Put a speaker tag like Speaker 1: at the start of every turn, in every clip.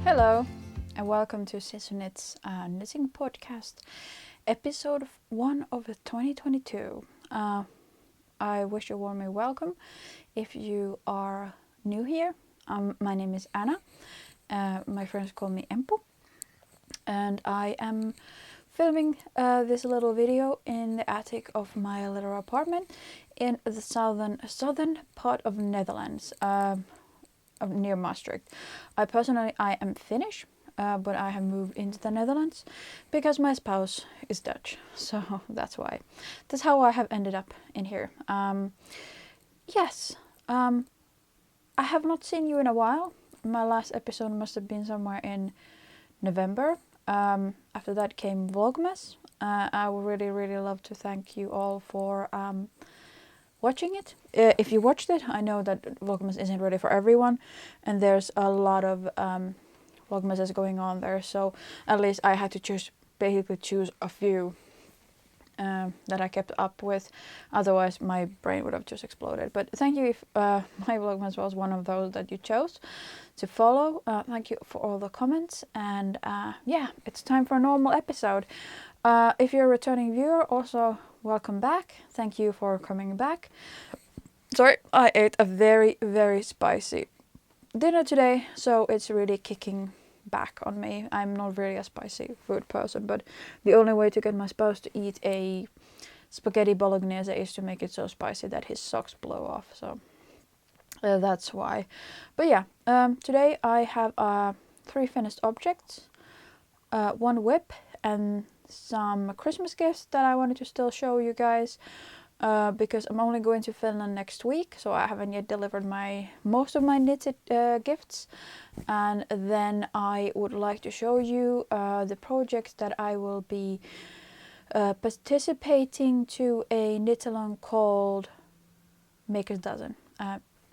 Speaker 1: Hello, and welcome to Sisu knitting podcast, episode 1 of 2022. I wish you warmly welcome if you are new here. My name is Anna. My friends call me Empu, and I am filming this little video in the attic of my little apartment in the southern part of Netherlands. Near Maastricht. I am Finnish, but I have moved into the Netherlands because my spouse is Dutch, so that's why. That's how I have ended up in here. I have not seen you in a while. My last episode must have been somewhere in November. After that came Vlogmas. I would really love to thank you all for watching it. If you watched it, I know that Vlogmas isn't ready for everyone, and there's a lot of Vlogmases going on there, so at least I had to basically choose a few that I kept up with. Otherwise my brain would have just exploded. But thank you if my Vlogmas was one of those that you chose to follow. Thank you for all the comments, and it's time for a normal episode. If you're a returning viewer, also welcome back. Thank you for coming back. Sorry, I ate a very spicy dinner today, so it's really kicking back on me. I'm not really a spicy food person, but the only way to get my spouse to eat a spaghetti bolognese is to make it so spicy that his socks blow off. So that's why. But yeah, today I have 3 finished objects, 1 whip, and some Christmas gifts that I wanted to still show you guys, because I'm only going to Finland next week, so I haven't yet delivered most of my knitted gifts. And then I would like to show you the projects that I will be participating to a knit-along called Maker's Dozen,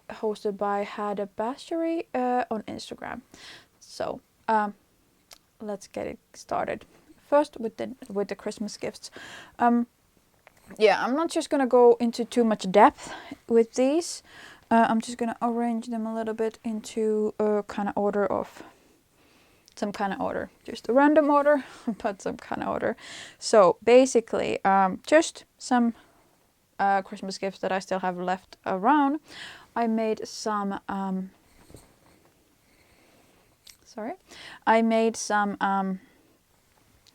Speaker 1: hosted by Hada Bashiri on Instagram. So let's get it started. First with the Christmas gifts. I'm not just gonna go into too much depth with these. I'm just gonna arrange them a little bit into a kind of order, just a random order, but some kind of order. So basically, just some Christmas gifts that I still have left around. I made some.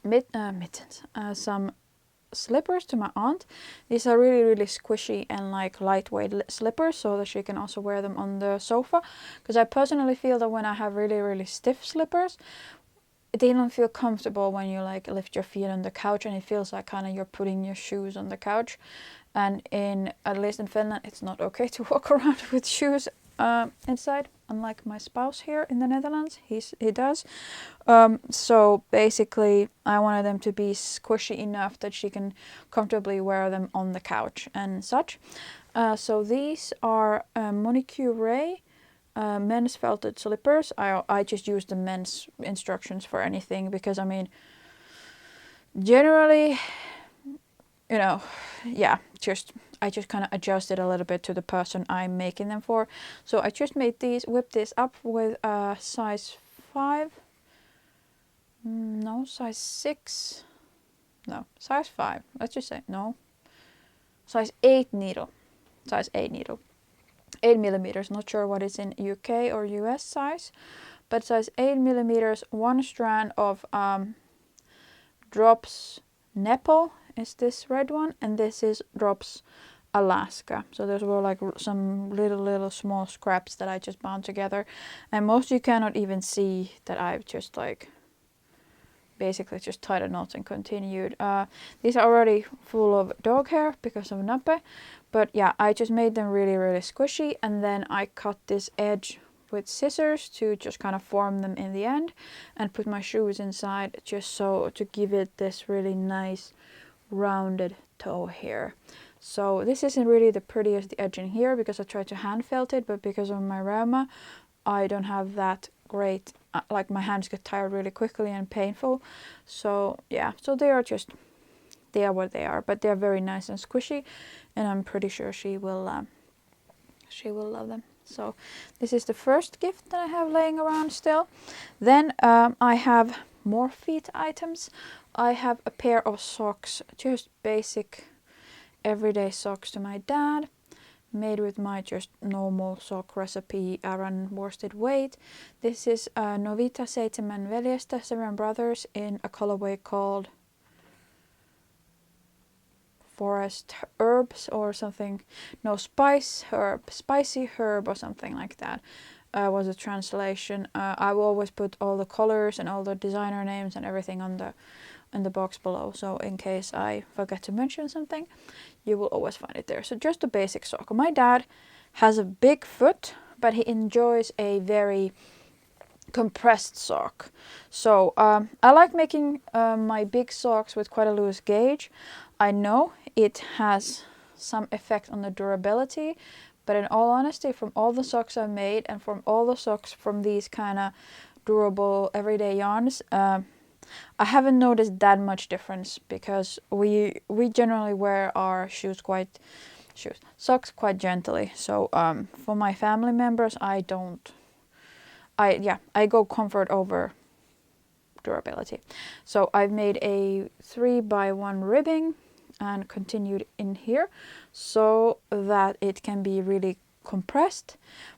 Speaker 1: Mittens, some slippers to my aunt. These are really squishy and like lightweight slippers, so that she can also wear them on the sofa, because I personally feel that when I have really stiff slippers, they don't feel comfortable when you like lift your feet on the couch, and it feels like kind of you're putting your shoes on the couch. And at least in Finland, it's not okay to walk around with shoes inside, unlike my spouse here in the Netherlands. He does. So basically I wanted them to be squishy enough that she can comfortably wear them on the couch and such. So these are Monicure men's felted slippers. I just use the men's instructions for anything, because I mean, generally, I just kind of adjusted a little bit to the person I'm making them for. So I just whipped this up with size 5. No, size 6. No, size 5. Let's just say, no. Size 8 needle. Size 8 needle. 8 millimeters. Not sure what is in UK or US size. But size 8 millimeters. 1 strand of Drops Nepo is this red one, and this is Drops Alaska. So those were like some little small scraps that I just bound together, and most you cannot even see that I've just like basically just tied a knot and continued. These are already full of dog hair because of nappe, but yeah, I just made them really squishy, and then I cut this edge with scissors to just kind of form them in the end, and put my shoes inside just so to give it this really nice rounded toe here. So this isn't really the prettiest edge in here, because I tried to hand felt it, but because of my reuma I don't have that great, like my hands get tired really quickly and painful. So yeah, so they are what they are, but they are very nice and squishy, and I'm pretty sure she will She will love them. So this is the first gift that I have laying around still. Then I have more feet items. I have a pair of socks, just basic everyday socks to my dad, made with my just normal sock recipe Aran worsted weight. This is Novita Seitsemän veljestä, Seven Brothers, in a colorway called Forest Herbs or something. No, Spicy Herb or something like that was a translation. I will always put all the colors and all the designer names and everything on the box below, so in case I forget to mention something, you will always find it there. So just a basic sock. My dad has a big foot, but he enjoys a very compressed sock. So I like making my big socks with quite a loose gauge. I know it has some effect on the durability, but in all honesty, from all the socks I've made and from all the socks from these kind of durable everyday yarns, I haven't noticed that much difference, because we generally wear our socks quite gently. So for my family members, I go comfort over durability. So I've made a 3x1 ribbing and continued in here so that it can be really compressed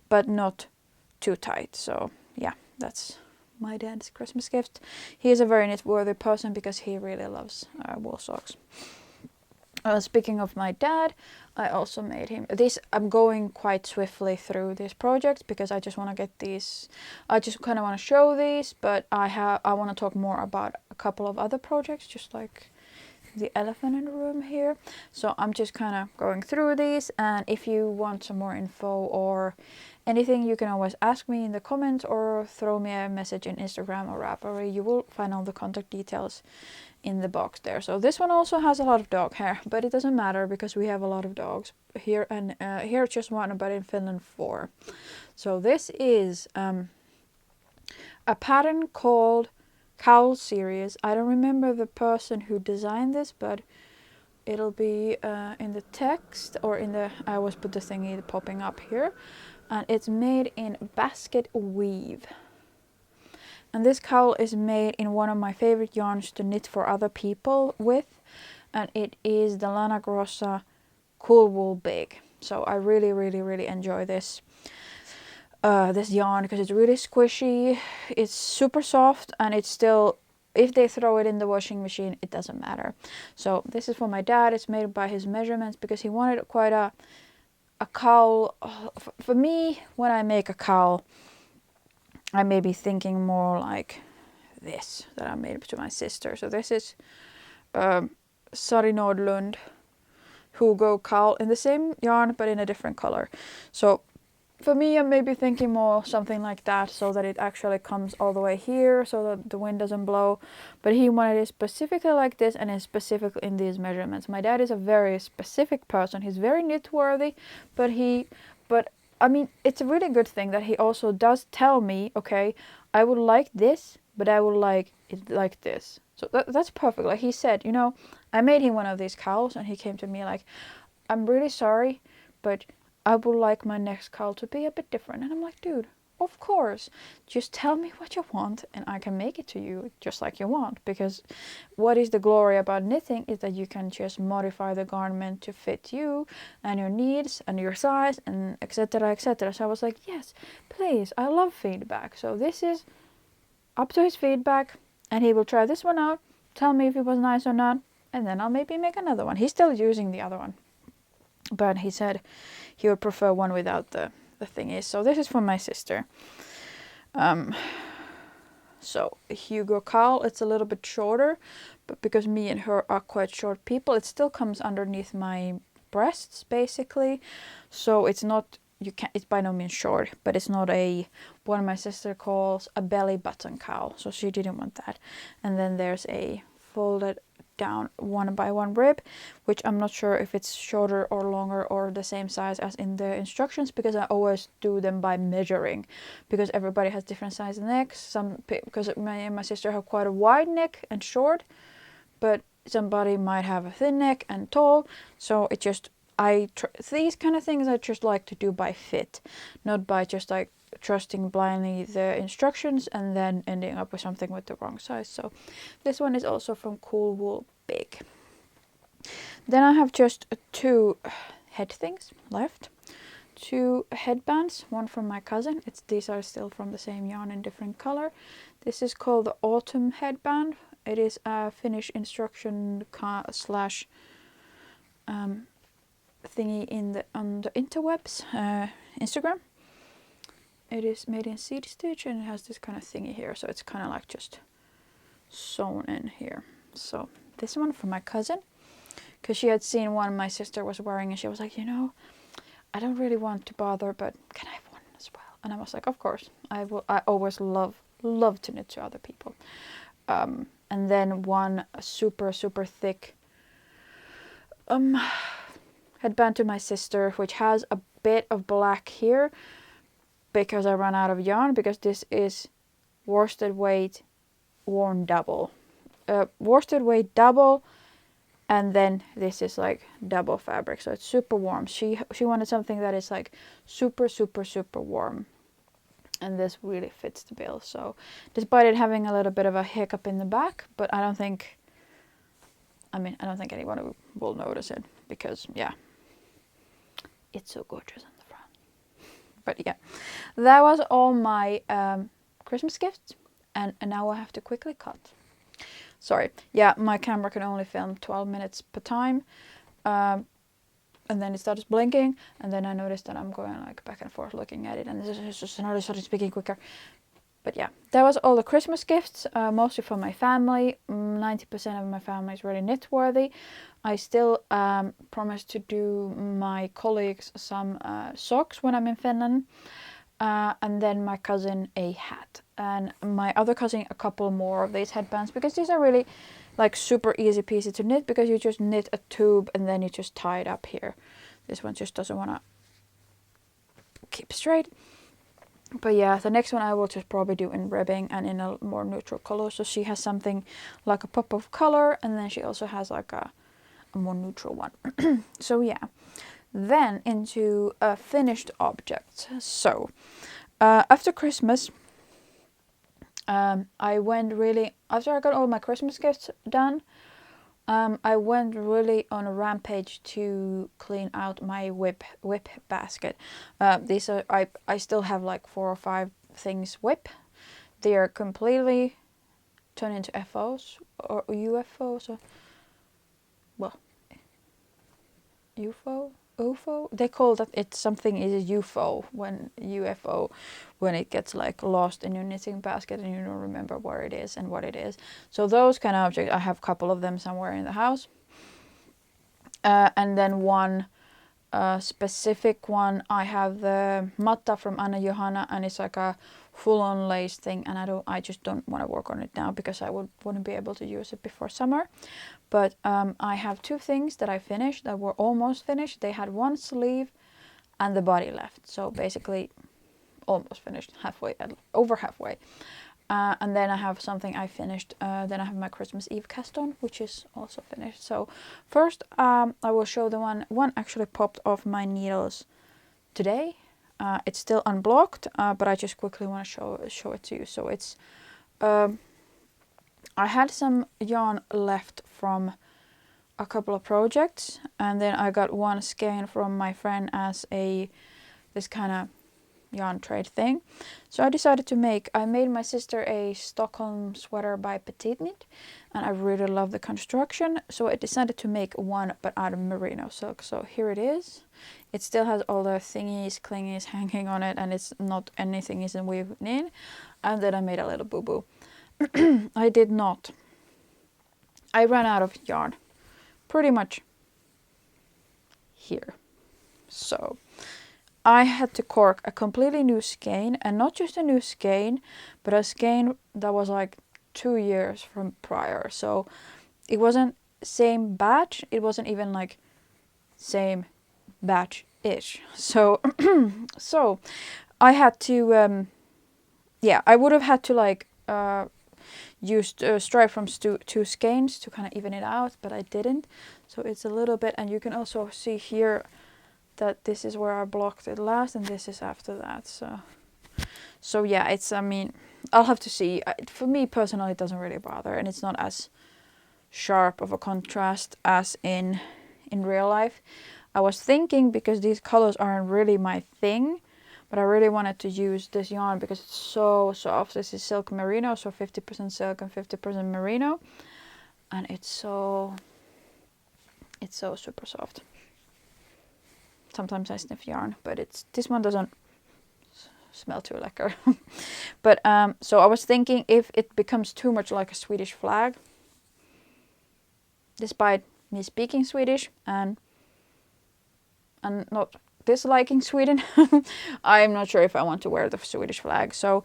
Speaker 1: but not too tight. So yeah, that's my dad's Christmas gift. He is a very knit-worthy person because he really loves wool socks. Speaking of my dad, I also made him this. I'm going quite swiftly through this project because I just want to get these. I just kind of want to show these, but I want to talk more about a couple of other projects, just like the elephant in the room here. So I'm just kind of going through these, and if you want some more info or anything, you can always ask me in the comments or throw me a message in Instagram or Ravelry. You will find all the contact details in the box there. So this one also has a lot of dog hair, but it doesn't matter because we have a lot of dogs here, and here just one, but in Finland 4. So this is a pattern called Cowl series. I don't remember the person who designed this, but it'll be in the text or in the, I always put the thingy popping up here, and it's made in basket weave. And this cowl is made in one of my favorite yarns to knit for other people with, and it is the Lana Grossa Cool Wool Big. So I really, really, really enjoy this this yarn because it's really squishy, it's super soft, and it's still, if they throw it in the washing machine, it doesn't matter. So this is for my dad. It's made by his measurements because he wanted quite a cowl. For me, when I make a cowl, I may be thinking more like this that I made to my sister. So this is Sari Nordlund Hugo cowl in the same yarn but in a different color. So for me, I may be thinking more something like that, so that it actually comes all the way here so that the wind doesn't blow. But he wanted it specifically like this, and it's specifically in these measurements. My dad is a very specific person. He's very knit-worthy, but I mean, it's a really good thing that he also does tell me, okay, I would like this, but I would like it like this. So that's perfect. Like he said, you know, I made him one of these cowls, and he came to me like, I'm really sorry, but I would like my next cowl to be a bit different. And I'm like, dude, of course. Just tell me what you want and I can make it to you just like you want. Because what is the glory about knitting is that you can just modify the garment to fit you and your needs and your size and etc, etc. So I was like, yes, please, I love feedback. So this is up to his feedback, and he will try this one out, tell me if it was nice or not, and then I'll maybe make another one. He's still using the other one, but he said he would prefer one without the thingies. So this is from my sister. So Hugo cowl, it's a little bit shorter, but because me and her are quite short people, it still comes underneath my breasts basically. So it's not, it's by no means short, but it's not what my sister calls a belly button cowl. So she didn't want that. And then there's a folded down 1x1 rib, which I'm not sure if it's shorter or longer or the same size as in the instructions, because I always do them by measuring, because everybody has different size necks. Because my sister have quite a wide neck and short, but somebody might have a thin neck and tall, so it just these kind of things I just like to do by fit, not by just like trusting blindly the instructions and then ending up with something with the wrong size. So this one is also from Cool Wool Big. Then I have just 2 head things left. 2 headbands, one from my cousin. These are still from the same yarn in different color. This is called the Autumn headband. It is a Finnish instruction slash thingy on the interwebs, Instagram. It is made in seed stitch and it has this kind of thingy here, so it's kind of like just sewn in here. So this one from my cousin, because she had seen one my sister was wearing and she was like, you know, I don't really want to bother, but can I have one as well? And I was like, of course, I will. I always love to knit to other people. And then one super thick headband to my sister, which has a bit of black here because I ran out of yarn, because this is worsted weight worn double. Worsted weight double, and then this is like double fabric, so it's super warm. She wanted something that is like super warm, and this really fits the bill. So despite it having a little bit of a hiccup in the back, but I don't think anyone will notice it, because yeah, it's so gorgeous on the front. But yeah, that was all my Christmas gifts, and now I have to quickly cut. Sorry, yeah, my camera can only film 12 minutes per time, and then it starts blinking, and then I noticed that I'm going like back and forth looking at it, and this is just another started speaking quicker. But yeah, that was all the Christmas gifts, mostly for my family. 90% of my family is really knit-worthy. I still promised to do my colleagues some socks when I'm in Finland, and then my cousin a hat, and my other cousin a couple more of these headbands, because these are really like super easy peasy to knit, because you just knit a tube and then you just tie it up here. This one just doesn't want to keep straight. But yeah, the next one I will just probably do in ribbing and in a more neutral color. So she has something like a pop of color, and then she also has like a more neutral one. So yeah, then into finished objects. So after Christmas, I went really, after I got all my Christmas gifts done, I went really on a rampage to clean out my whip basket. These are, I still have like 4 or 5 things whip. They are completely turned into FOs or UFOs, or well, UFO. They call that something is a UFO when it gets like lost in your knitting basket and you don't remember where it is and what it is. So those kind of objects, I have a couple of them somewhere in the house. And then one specific one, I have the matta from Anna Johanna, and it's like a full-on lace thing, and I just don't want to work on it now because I wouldn't be able to use it before summer. But I have 2 things that I finished that were almost finished. They had 1 sleeve and the body left, so basically almost finished, over halfway. And then I have something I finished. Then I have my Christmas Eve cast on, which is also finished. So first I will show the one actually popped off my needles today. It's still unblocked, but I just quickly want to show it to you. So it's I had some yarn left from a couple of projects, and then I got 1 skein from my friend as this kind of yarn trade thing. So I decided to I made my sister a Stockholm sweater by Petiteknit, and I really love the construction, so I decided to make one but out of merino silk. So here it is. It still has all the thingies, clingies hanging on it, and it's not anything isn't weaved in. And then I made a little boo-boo. I ran out of yarn pretty much here. So I had to cork a completely new skein, and not just a new skein, but a skein that was like 2 years from prior. So it wasn't same batch, it wasn't even like same batch-ish. So so I had to I would have had to like used stripe from two skeins to kind of even it out, but I didn't. So it's a little bit, and you can also see here that this is where I blocked it last, and this is after that. So yeah, it's, I mean, I'll have to see. For me personally, it doesn't really bother, and it's not as sharp of a contrast as in real life. I was thinking, because these colors aren't really my thing, but I really wanted to use this yarn because it's so soft. This is silk merino, so 50% silk and 50% merino, and it's so super soft. Sometimes I sniff yarn, but this one doesn't smell too lekker. But so I was thinking, if it becomes too much like a Swedish flag, despite me speaking Swedish and not disliking Sweden, I'm not sure if I want to wear the Swedish flag. So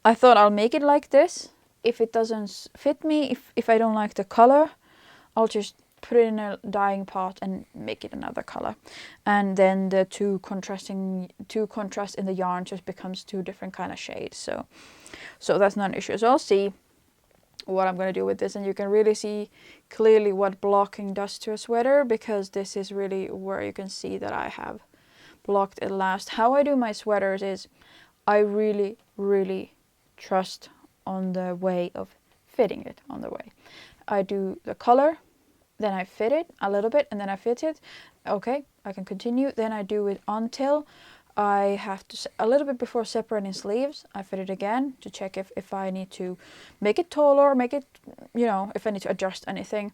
Speaker 1: I thought I'll make it like this. If it doesn't fit me, if I don't like the color, I'll just put it in a dyeing pot and make it another color. And then the two contrasts in the yarn just becomes two different kind of shades. So that's not an issue. So I'll see what I'm going to do with this, and you can really see clearly what blocking does to a sweater, because this is really where you can see that I have blocked it last. How I do my sweaters is I really, really trust on the way of fitting it on the way. I do the color, then I fit it a little bit, and then I fit it. Okay, I can continue. Then I do it until I have to, a little bit before separating sleeves, I fit it again to check if I need to make it taller, make it, you know, if I need to adjust anything.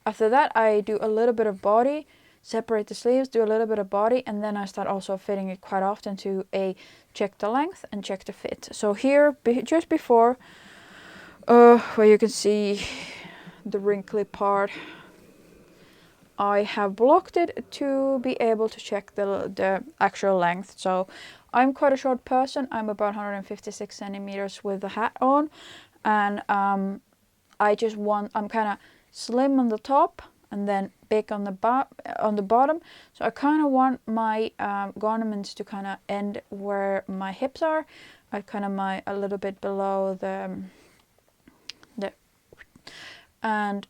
Speaker 1: After that, I do a little bit of body, separate the sleeves, do a little bit of body, and then I start also fitting it quite often to check the length and check the fit. So here, just before, where you can see the wrinkly part, I have blocked it to be able to check the actual length. So I'm quite a short person. I'm about 156 centimeters with the hat on, and I'm kind of slim on the top and then big on the bottom. So I kind of want my garments to kind of end where my hips are, a little bit below and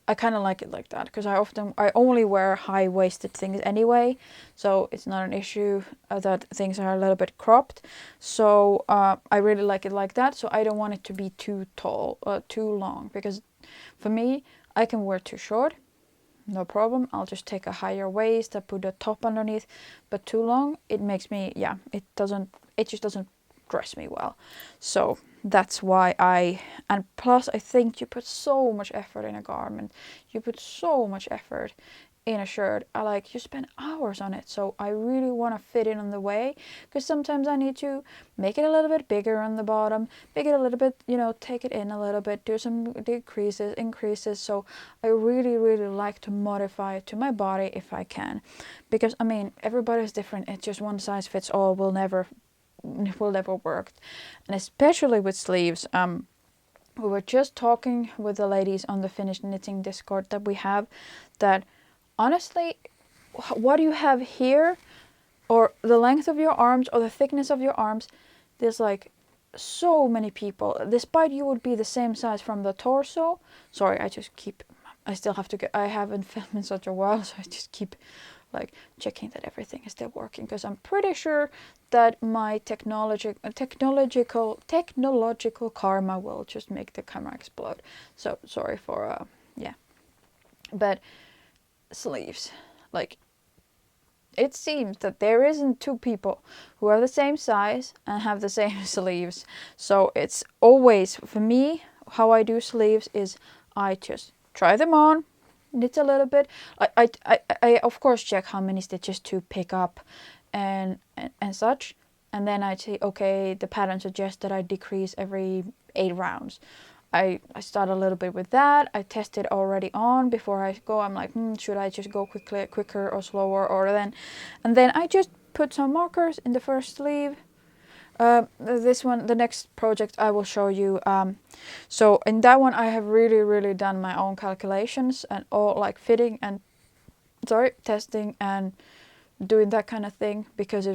Speaker 1: I kind of like it like that, because I only wear high-waisted things anyway, so it's not an issue that things are a little bit cropped. So I really like it like that. So I don't want it to be too tall, too long, because for me, I can wear too short, no problem. I'll just take a higher waist, I put a top underneath, but too long, it makes me, it just doesn't dress me well. So that's why and plus I think you put so much effort in a garment, you put so much effort in a shirt. You spend hours on it, so I really want to fit it on the way, because sometimes I need to make it a little bit bigger on the bottom, make it a little bit, take it in a little bit, do some decreases, increases. So I really, really like to modify it to my body if I can, because I mean, everybody's different. It's just one size fits all will never work. And especially with sleeves, we were just talking with the ladies on the Finnish knitting Discord that we have, that honestly, what you have here, or the length of your arms, or the thickness of your arms, there's like so many people, despite you would be the same size from the torso. Sorry, I haven't filmed in such a while, so I just keep checking that everything is still working, because I'm pretty sure that my technological karma will just make the camera explode. So sorry for but sleeves, it seems that there isn't two people who are the same size and have the same sleeves. So it's always, for me, how I do sleeves is I just try them on, knit a little bit. I of course check how many stitches to pick up and such, and then I say, okay, the pattern suggests that I decrease every 8 rounds. I start a little bit with that. I test it already on before I go. I'm like, should I just go quicker or slower, and then I just put some markers in the first sleeve. This one, the next project I will show you. So in that one, I have really, really done my own calculations and all fitting and testing and doing that kind of thing, because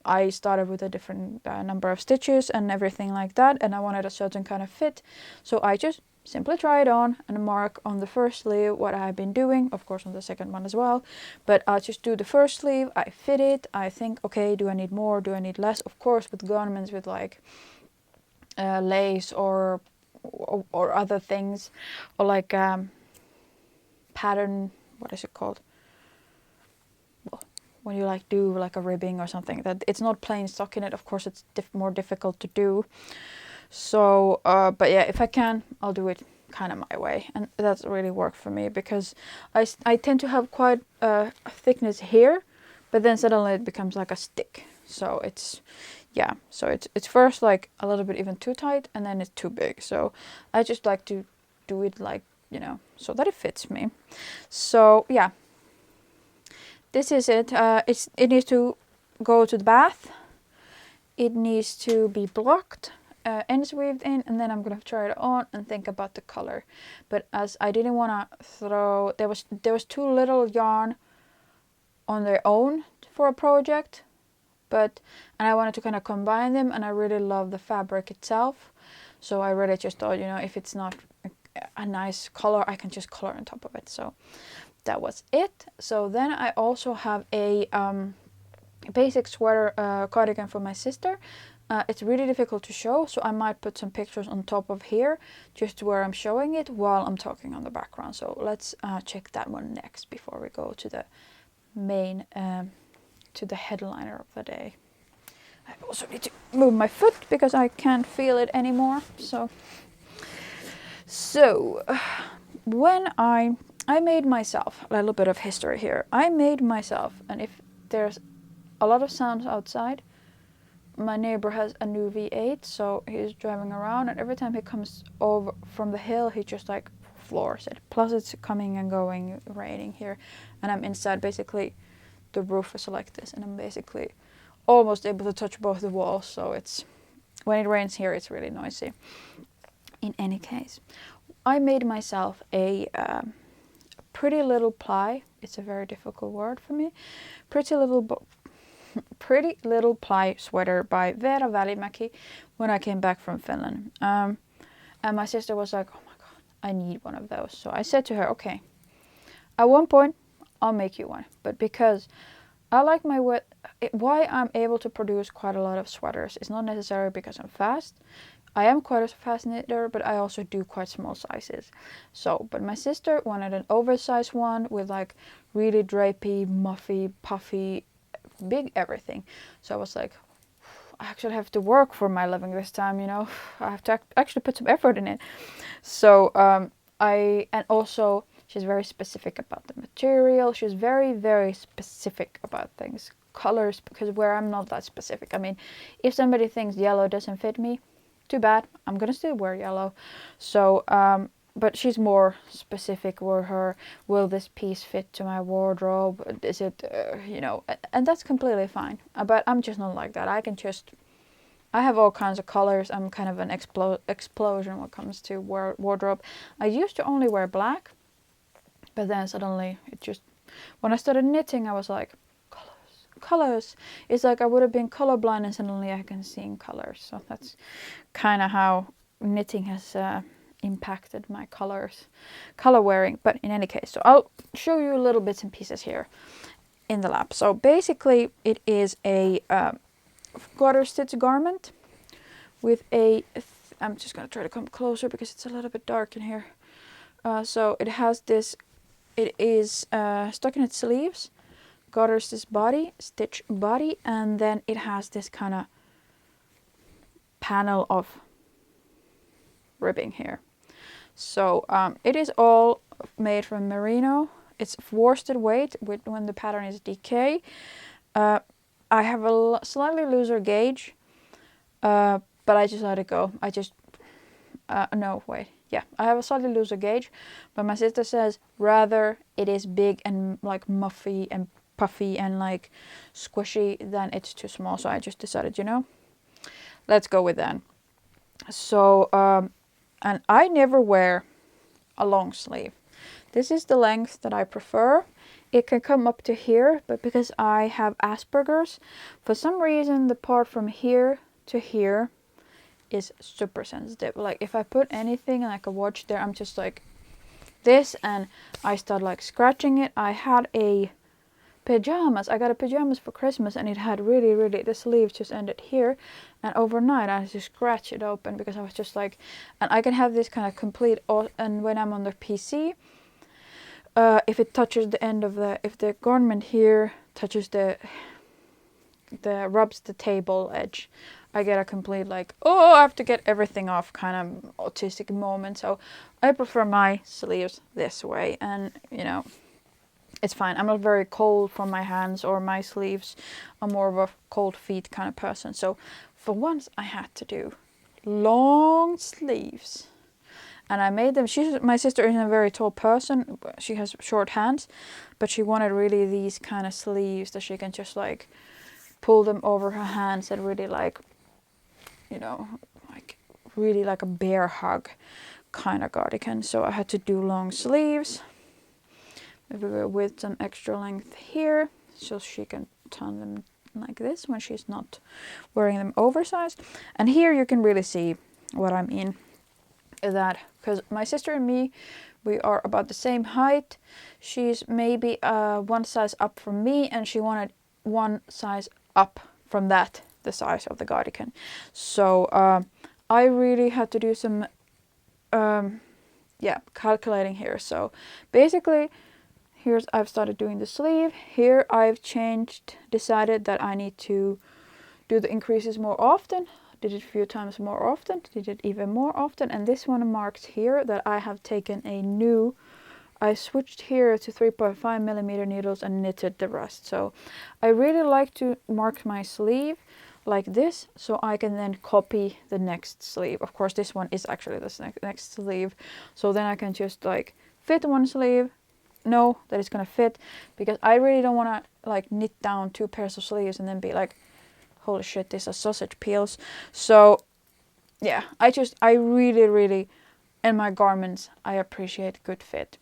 Speaker 1: I started with a different number of stitches and everything like that, and I wanted a certain kind of fit. So I just simply try it on and mark on the first sleeve what I've been doing, of course on the second one as well. But I'll just do the first sleeve, I fit it, I think, okay, do I need more, do I need less? Of course with garments with like lace or other things, or like pattern, what is it called? Well, when you like do like a ribbing or something, that it's not plain stockinette, of course it's more difficult to do. So, but yeah, if I can, I'll do it kind of my way, and that's really worked for me, because I tend to have quite a thickness here, but then suddenly it becomes like a stick. So it's, yeah, so it's first like a little bit even too tight, and then it's too big. So I just like to do it like, you know, so that it fits me. So yeah, this is it. It needs to go to the bath. It needs to be blocked, ends weaved in, and then I'm gonna try it on and think about the color. But as I didn't want to throw, there was too little yarn on their own for a project, and I wanted to kind of combine them, and I really love the fabric itself. So I really just thought, you know, if it's not a nice color, I can just color on top of it. So that was it. So then I also have a basic sweater cardigan for my sister. It's really difficult to show, so I might put some pictures on top of here, just where I'm showing it while I'm talking on the background. So let's check that one next before we go to the main, to the headliner of the day. I also need to move my foot because I can't feel it anymore. So when I made myself, a little bit of history here. I made myself, and if there's a lot of sounds outside, my neighbor has a new V8, so he's driving around, and every time he comes over from the hill, he just like floors it. Plus it's coming and going, raining here, and I'm inside. Basically the roof is like this, and I'm basically almost able to touch both the walls, so it's, when it rains here, it's really noisy. In any case, I made myself a pretty little plie. It's a very difficult word for me. Pretty little plie sweater by Veera Välimäki when I came back from Finland. And my sister was like, oh my god, I need one of those. So I said to her, okay, at one point I'll make you one. But because I like why I'm able to produce quite a lot of sweaters is not necessarily because I'm fast. I am quite a fast knitter, but I also do quite small sizes. So, but my sister wanted an oversized one with like really drapey, muffy, puffy, big everything. So I was like, I actually have to work for my living this time, you know. I have to actually put some effort in it. So and also she's very specific about the material. She's very, very specific about things, colors, because where I'm not that specific. I mean, if somebody thinks yellow doesn't fit me, too bad, I'm gonna still wear yellow. So but she's more specific. Will this piece fit to my wardrobe? Is it, you know, and that's completely fine. But I'm just not like that. I have all kinds of colors. I'm kind of an explosion when it comes to wardrobe. I used to only wear black, but then suddenly when I started knitting, I was like, colors. It's like I would have been colorblind and suddenly I can see in colors. So that's kind of how knitting has impacted my color wearing. But in any case, so I'll show you little bits and pieces here in the lab. So basically it is a quarter stitch garment with I'm just gonna try to come closer because it's a little bit dark in here. So it has this, it is stockinette sleeves, quarter stitch body, and then it has this kind of panel of ribbing here. So it is all made from merino. It's worsted weight when the pattern is DK. I have a slightly looser gauge, but I just let it go. I have a slightly looser gauge, but my sister says rather it is big and like muffy and puffy and like squishy than it's too small. So I just decided, you know, let's go with that. So and I never wear a long sleeve. This is the length that I prefer. it can come up to here, but because I have Asperger's, for some reason the part from here to here is super sensitive. Like if I put anything like a watch there, I'm just like this, and I start like scratching it. I had a pajamas. I got a pajamas for Christmas, and it had really the sleeves just ended here, and overnight I just scratched it open because I was just like, and I can have this kind of complete, and when I'm on the PC, if it touches the end of if the garment here touches rubs the table edge, I get a complete like, oh, I have to get everything off kind of autistic moment. So I prefer my sleeves this way, and you know, it's fine. I'm not very cold from my hands or my sleeves. I'm more of a cold feet kind of person. So for once I had to do long sleeves. And I made them. My sister isn't a very tall person. She has short hands, but she wanted really these kind of sleeves that she can just like pull them over her hands and really like, you know, like really like a bear hug kind of cardigan. So I had to do long sleeves, maybe with some extra length here, so she can turn them like this when she's not wearing them oversized. And here you can really see what I mean. That because my sister and me, we are about the same height. She's maybe one size up from me, and she wanted one size up from that, the size of the cardigan. So I really had to do some calculating here. So basically I've started doing the sleeve. Here I've decided that I need to do the increases more often. Did it a few times more often, did it even more often, and this one marks here that I have taken I switched here to 3.5 millimeter needles and knitted the rest. So I really like to mark my sleeve like this, so I can then copy the next sleeve. Of course this one is actually the next sleeve, so then I can just like fit one sleeve, know that it's gonna fit, because I really don't want to like knit down 2 pairs of sleeves and then be like, holy shit, these are sausage peels. So yeah, I really, in my garments, I appreciate good fit.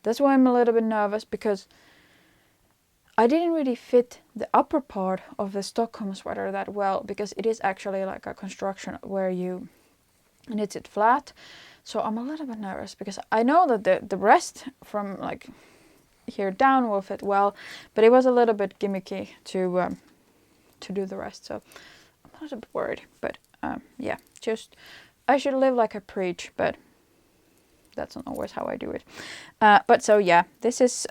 Speaker 1: That's why I'm a little bit nervous, because I didn't really fit the upper part of the Stockholm sweater that well, because it is actually like a construction where you knit it flat. So I'm a little bit nervous because I know that the rest from like here down will fit well, but it was a little bit gimmicky to do the rest. So I'm a little bit worried, but yeah, just I should live like I preach, but that's not always how I do it. But so yeah, this is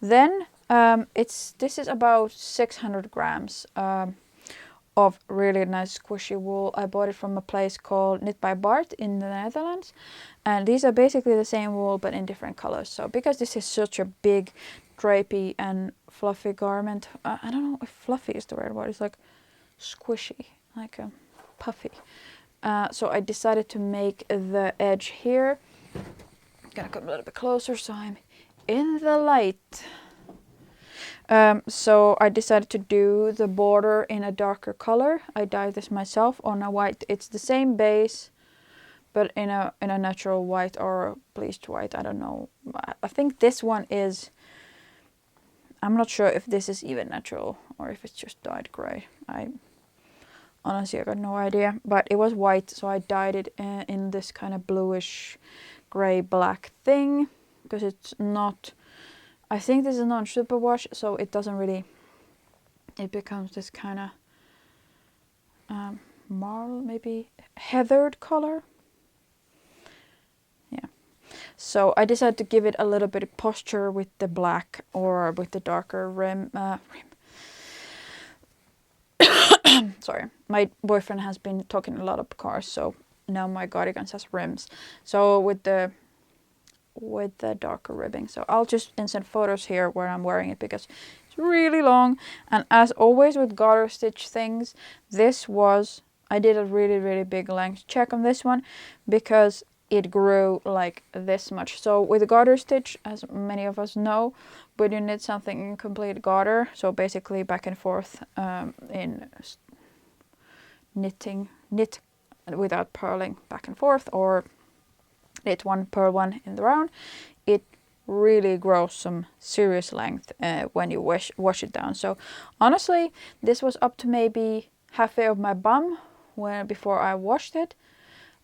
Speaker 1: this is about 600 grams of really nice squishy wool. I bought it from a place called Knit by Bart in the Netherlands, and these are basically the same wool but in different colors. So because this is such a big, drapey and fluffy garment, I don't know if fluffy is the right word. It's like squishy, like puffy. So I decided to make the edge here. I'm gonna come a little bit closer so I'm in the light. So I decided to do the border in a darker color. I dyed this myself on a white. It's the same base, but in a natural white or bleached white. I don't know. I think this one is. I'm not sure if this is even natural or if it's just dyed gray. Honestly, I got no idea. But it was white, so I dyed it in this kind of bluish, gray, black thing, because it's not. I think this is not superwash, so it doesn't really. It becomes this kind of marl, maybe heathered color. Yeah. So I decided to give it a little bit of posture with the black or with the darker rim. Sorry, my boyfriend has been talking a lot of cars, so now my cardigans has rims. So with the darker ribbing. So I'll just insert photos here where I'm wearing it because it's really long. And as always with garter stitch things, I did a really big length check on this one because it grew like this much. So with garter stitch, as many of us know, when you knit something in complete garter, so basically back and forth in knit without purling back and forth, or knit one, purl one in the round, it really grows some serious length when you wash it down. So honestly, this was up to maybe halfway of my bum before I washed it.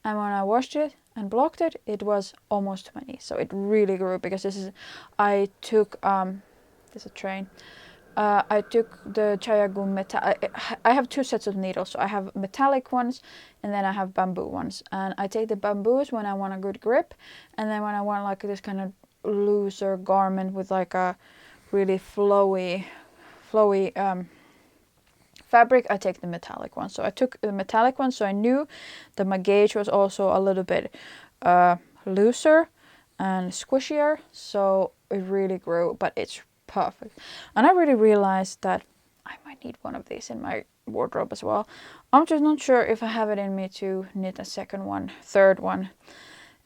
Speaker 1: And when I washed it and blocked it, it was almost to my knee. So it really grew because I took, there's a train. I took the Chayagum metal. I have two sets of needles. So I have metallic ones and then I have bamboo ones. And I take the bamboos when I want a good grip. And then when I want like this kind of looser garment with like a really flowy fabric, I take the metallic one. So I took the metallic one, so I knew that my gauge was also a little bit looser and squishier, so it really grew, but it's perfect. And I really realized that I might need one of these in my wardrobe as well. I'm just not sure if I have it in me to knit a second one, third one,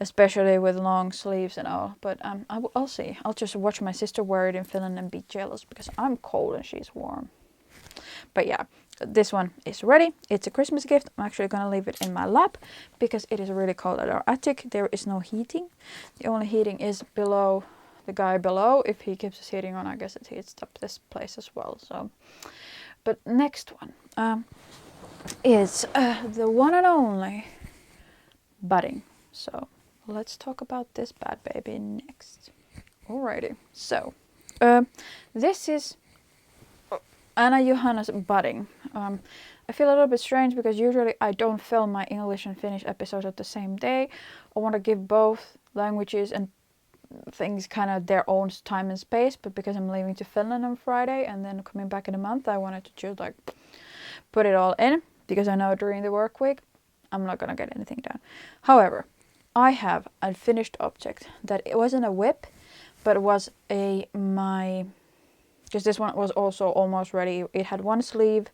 Speaker 1: especially with long sleeves and all, but I'll see. I'll just watch my sister wear it in Finland and be jealous because I'm cold and she's warm. But yeah, this one is ready. It's a Christmas gift. I'm actually gonna leave it in my lap because it is really cold at our attic. There is no heating. The only heating is below, the guy below. If he keeps his heating on, I guess it heats up this place as well. So, but next one is the one and only budding. So let's talk about this bad baby next. Alrighty. So this is Anna Johanna's budding. I feel a little bit strange because usually I don't film my English and Finnish episodes at the same day. I want to give both languages and things kind of their own time and space, but because I'm leaving to Finland on Friday and then coming back in a month, I wanted to just like put it all in because I know during the work week I'm not gonna get anything done. However, I have a finished object that it wasn't a whip, but it was because this one was also almost ready. It had one sleeve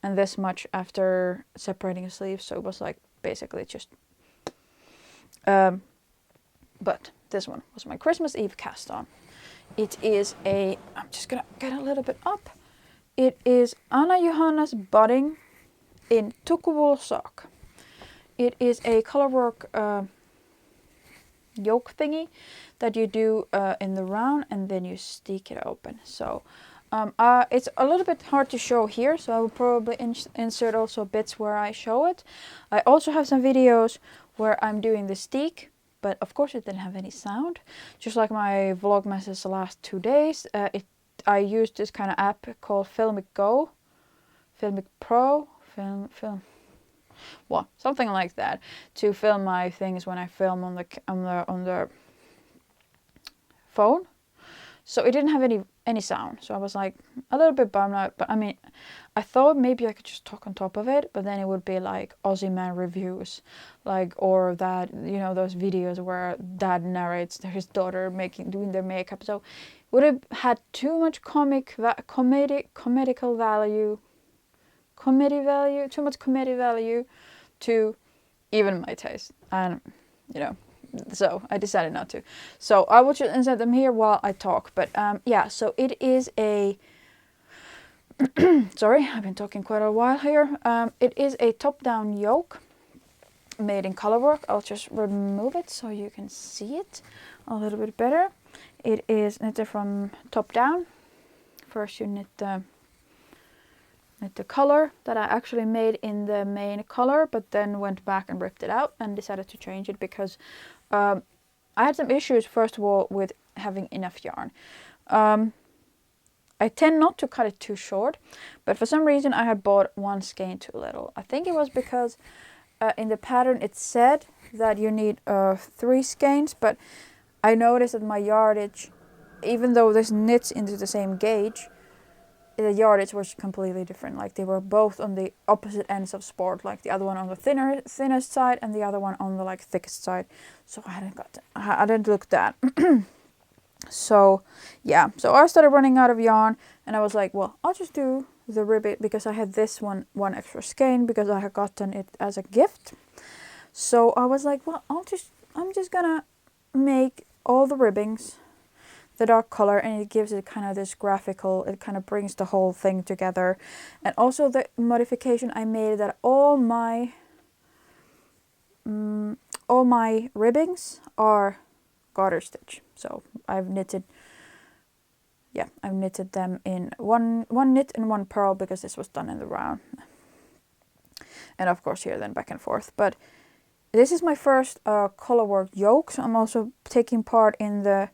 Speaker 1: and this much after separating the sleeves, so it was like basically just but this one was my Christmas Eve cast on. It is I'm just gonna get a little bit up. It is Anna Johanna's budding in Tukkuwool sock. It is a colorwork yoke thingy that you do in the round and then you stick it open. So it's a little bit hard to show here, so I will probably insert also bits where I show it. I also have some videos where I'm doing the stick, but of course it didn't have any sound, just like my vlogmasses the last 2 days. I used this kind of app called Filmic Go, Filmic Pro, well, something like that, to film my things when I film on the phone. So it didn't have any sound. So I was like a little bit bummed out. But I mean, I thought maybe I could just talk on top of it, but then it would be like Aussie man reviews, like, or that, you know, those videos where dad narrates his daughter doing their makeup. So it would have had too much comedy value to even my taste, and you know, so I decided not to. So I will just insert them here while I talk. But yeah, so it is a sorry, I've been talking quite a while here. It is a top-down yoke made in colorwork. I'll just remove it so you can see it a little bit better. It is knitted from top down. First you knit the color that I actually made in the main color, but then went back and ripped it out and decided to change it because I had some issues, first of all, with having enough yarn. I tend not to cut it too short, but for some reason I had bought one skein too little. I think it was because in the pattern it said that you need 3 skeins, but I noticed that my yardage, even though this knits into the same gauge, the yardage was completely different. Like they were both on the opposite ends of sport, like the other one on the thinnest side and the other one on the like thickest side. So I didn't look that. So yeah, so I started running out of yarn and I was like, well, I'll just do the ribbit because I had this one extra skein because I had gotten it as a gift. So I was like, well, I'm just gonna make all the ribbings the dark color, and it gives it kind of this graphical, it kind of brings the whole thing together. And also the modification I made that all my ribbings are garter stitch. So I've knitted them in one knit and one purl because this was done in the round. And of course here then back and forth. But this is my first colorwork yoke. So I'm also taking part in the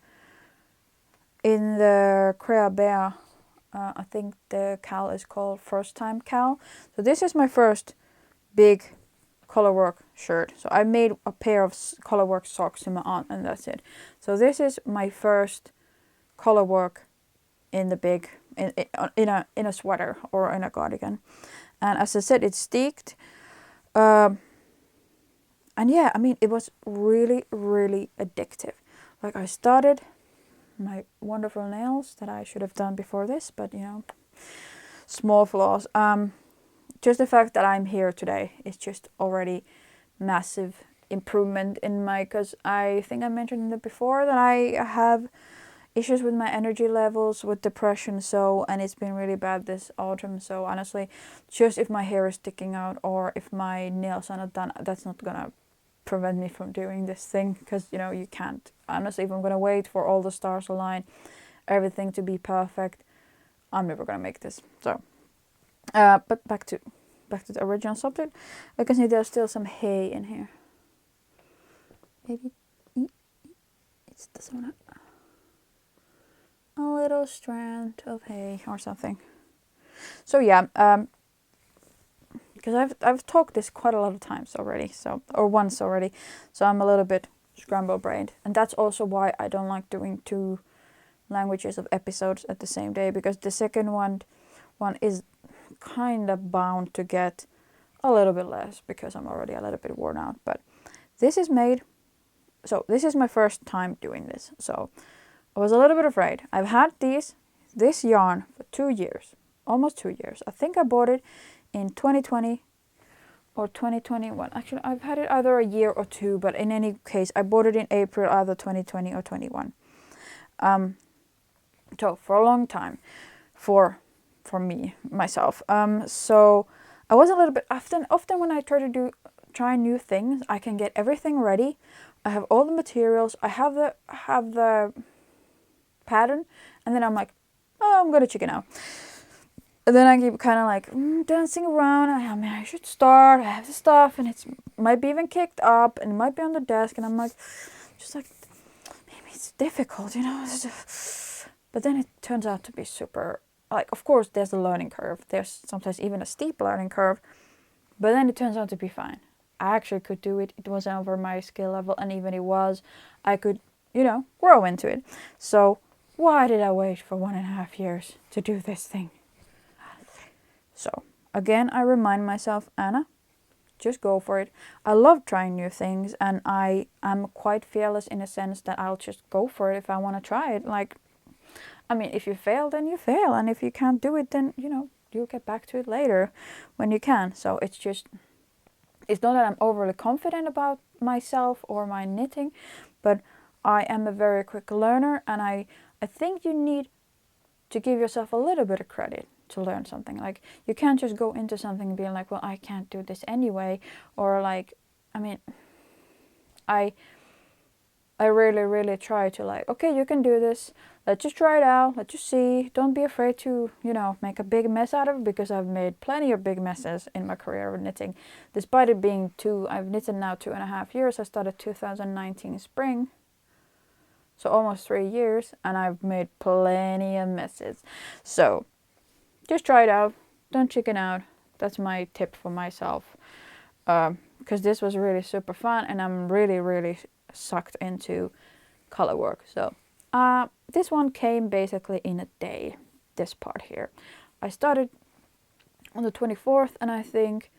Speaker 1: Crea Bear. I think the cowl is called First Time Cowl. So this is my first big colorwork shirt. So I made a pair of colorwork socks to my aunt and that's it. So this is my first colorwork in the big in a sweater or in a cardigan. And as I said, it's steeked. And yeah, I mean, it was really, really addictive. Like I started my wonderful nails that I should have done before this, but you know, small flaws. Just the fact that I'm here today is just already massive improvement in my, because I think I mentioned it before that I have issues with my energy levels, with depression, and it's been really bad this autumn. So honestly, just if my hair is sticking out or if my nails are not done, that's not gonna prevent me from doing this thing, because you know, you can't. Honestly, if I'm gonna wait for all the stars align, everything to be perfect, I'm never gonna make this. So but back to the original subject. I can see there's still some hay in here. Maybe it's this one. A little strand of hay or something. So yeah, because I've talked this quite a lot of times already, once already, so I'm a little bit scramble-brained, and that's also why I don't like doing 2 languages of episodes at the same day, because the second one is kind of bound to get a little bit less because I'm already a little bit worn out. But this is made, so this is my first time doing this, so I was a little bit afraid. I've had this yarn for 2 years, almost 2 years. I think I bought it in 2020 or 2021. Actually, I've had it either a year or 2, but in any case, I bought it in April, either 2020 or 21. So for a long time, for myself. So I was a little bit often when I try new things, I can get everything ready. I have all the materials. I have the pattern, and then I'm like, oh, I'm gonna chicken out. And then I keep kind of like dancing around. I should start. I have the stuff, and it might be even kicked up, and it might be on the desk, and I'm like, just like, maybe it's difficult, you know. But then it turns out to be super. Like, of course, there's a learning curve. There's sometimes even a steep learning curve, but then it turns out to be fine. I actually could do it. It wasn't over my skill level, and even it was, I could, you know, grow into it. So why did I wait for 1.5 years to do this thing? So again, I remind myself, Anna, just go for it. I love trying new things, and I am quite fearless in a sense that I'll just go for it if I want to try it. Like, I mean, if you fail, then you fail, and if you can't do it, then, you know, you'll get back to it later when you can. So it's not that I'm overly confident about myself or my knitting, but I am a very quick learner, and I think you need to give yourself a little bit of credit to learn something. Like, you can't just go into something and be like, well, I can't do this anyway, or like, I mean, I really, really try to like, okay, you can do this. Let's just try it out. Let's just see. Don't be afraid to, you know, make a big mess out of it, because I've made plenty of big messes in my career of knitting. Despite it being I've knitted now 2.5 years. I started 2019 spring. So almost 3 years, and I've made plenty of messes. So just try it out. Don't chicken out. That's my tip for myself. Because this was really super fun, and I'm really, really sucked into color work. So this one came basically in a day, this part here. I started on the 24th, and I think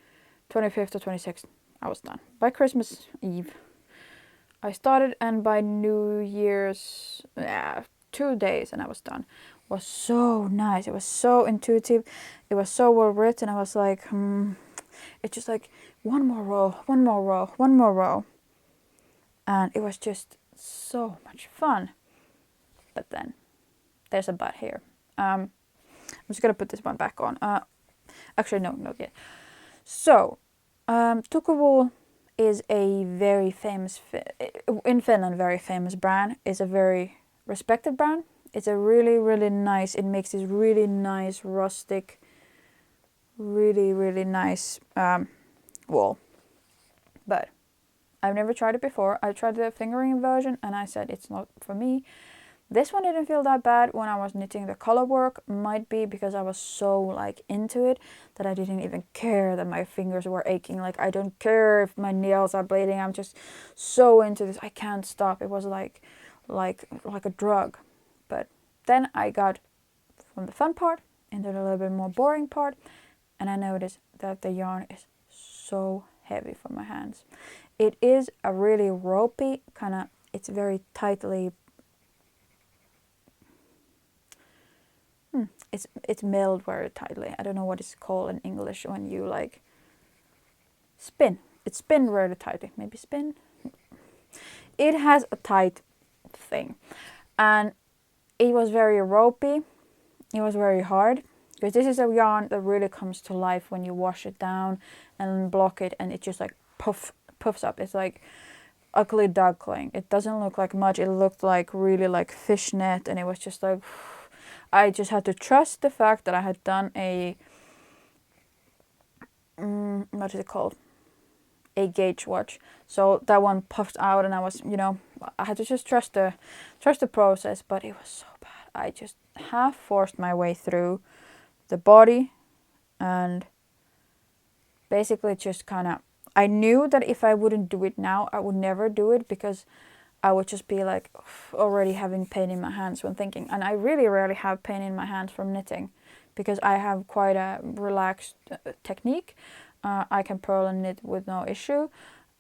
Speaker 1: 25th or 26th I was done. By Christmas Eve I started, and by New Year's 2 days and I was done. It was so nice. It was so intuitive. It was so well written. I was like, it's just like one more row, one more row, one more row. And it was just so much fun. But then there's a but here. I'm just gonna put this one back on. Actually, no, not yet. So, Tuku wool is a very famous, in Finland, very famous brand. It's a very respected brand. It's a really, really nice, it makes this really nice, rustic, really, really nice wool. But I've never tried it before. I tried the fingering version and I said it's not for me. This one didn't feel that bad when I was knitting the color work. Might be because I was so like into it that I didn't even care that my fingers were aching. Like I don't care if my nails are bleeding. I'm just so into this. I can't stop. It was like a drug. But then I got from the fun part into the little bit more boring part, and I noticed that the yarn is so heavy for my hands. It is a really ropey kind of. It's very tightly. It's milled very tightly. I don't know what it's called in English when you like spin. It's spin really tightly. Maybe spin. It has a tight thing, and it was very ropey. It was very hard because this is a yarn that really comes to life when you wash it down and block it, and it just like puffs up. It's like ugly duckling. It doesn't look like much. It looked like really like fishnet, and it was just like. I just had to trust the fact that I had done a, what is it called? A gauge watch. So that one puffed out and I was, I had to just trust the process, but it was so bad. I just half forced my way through the body and basically just kind of, I knew that if I wouldn't do it now, I would never do it because I would just be like already having pain in my hands when thinking. And I really rarely have pain in my hands from knitting because I have quite a relaxed technique. I can purl and knit with no issue.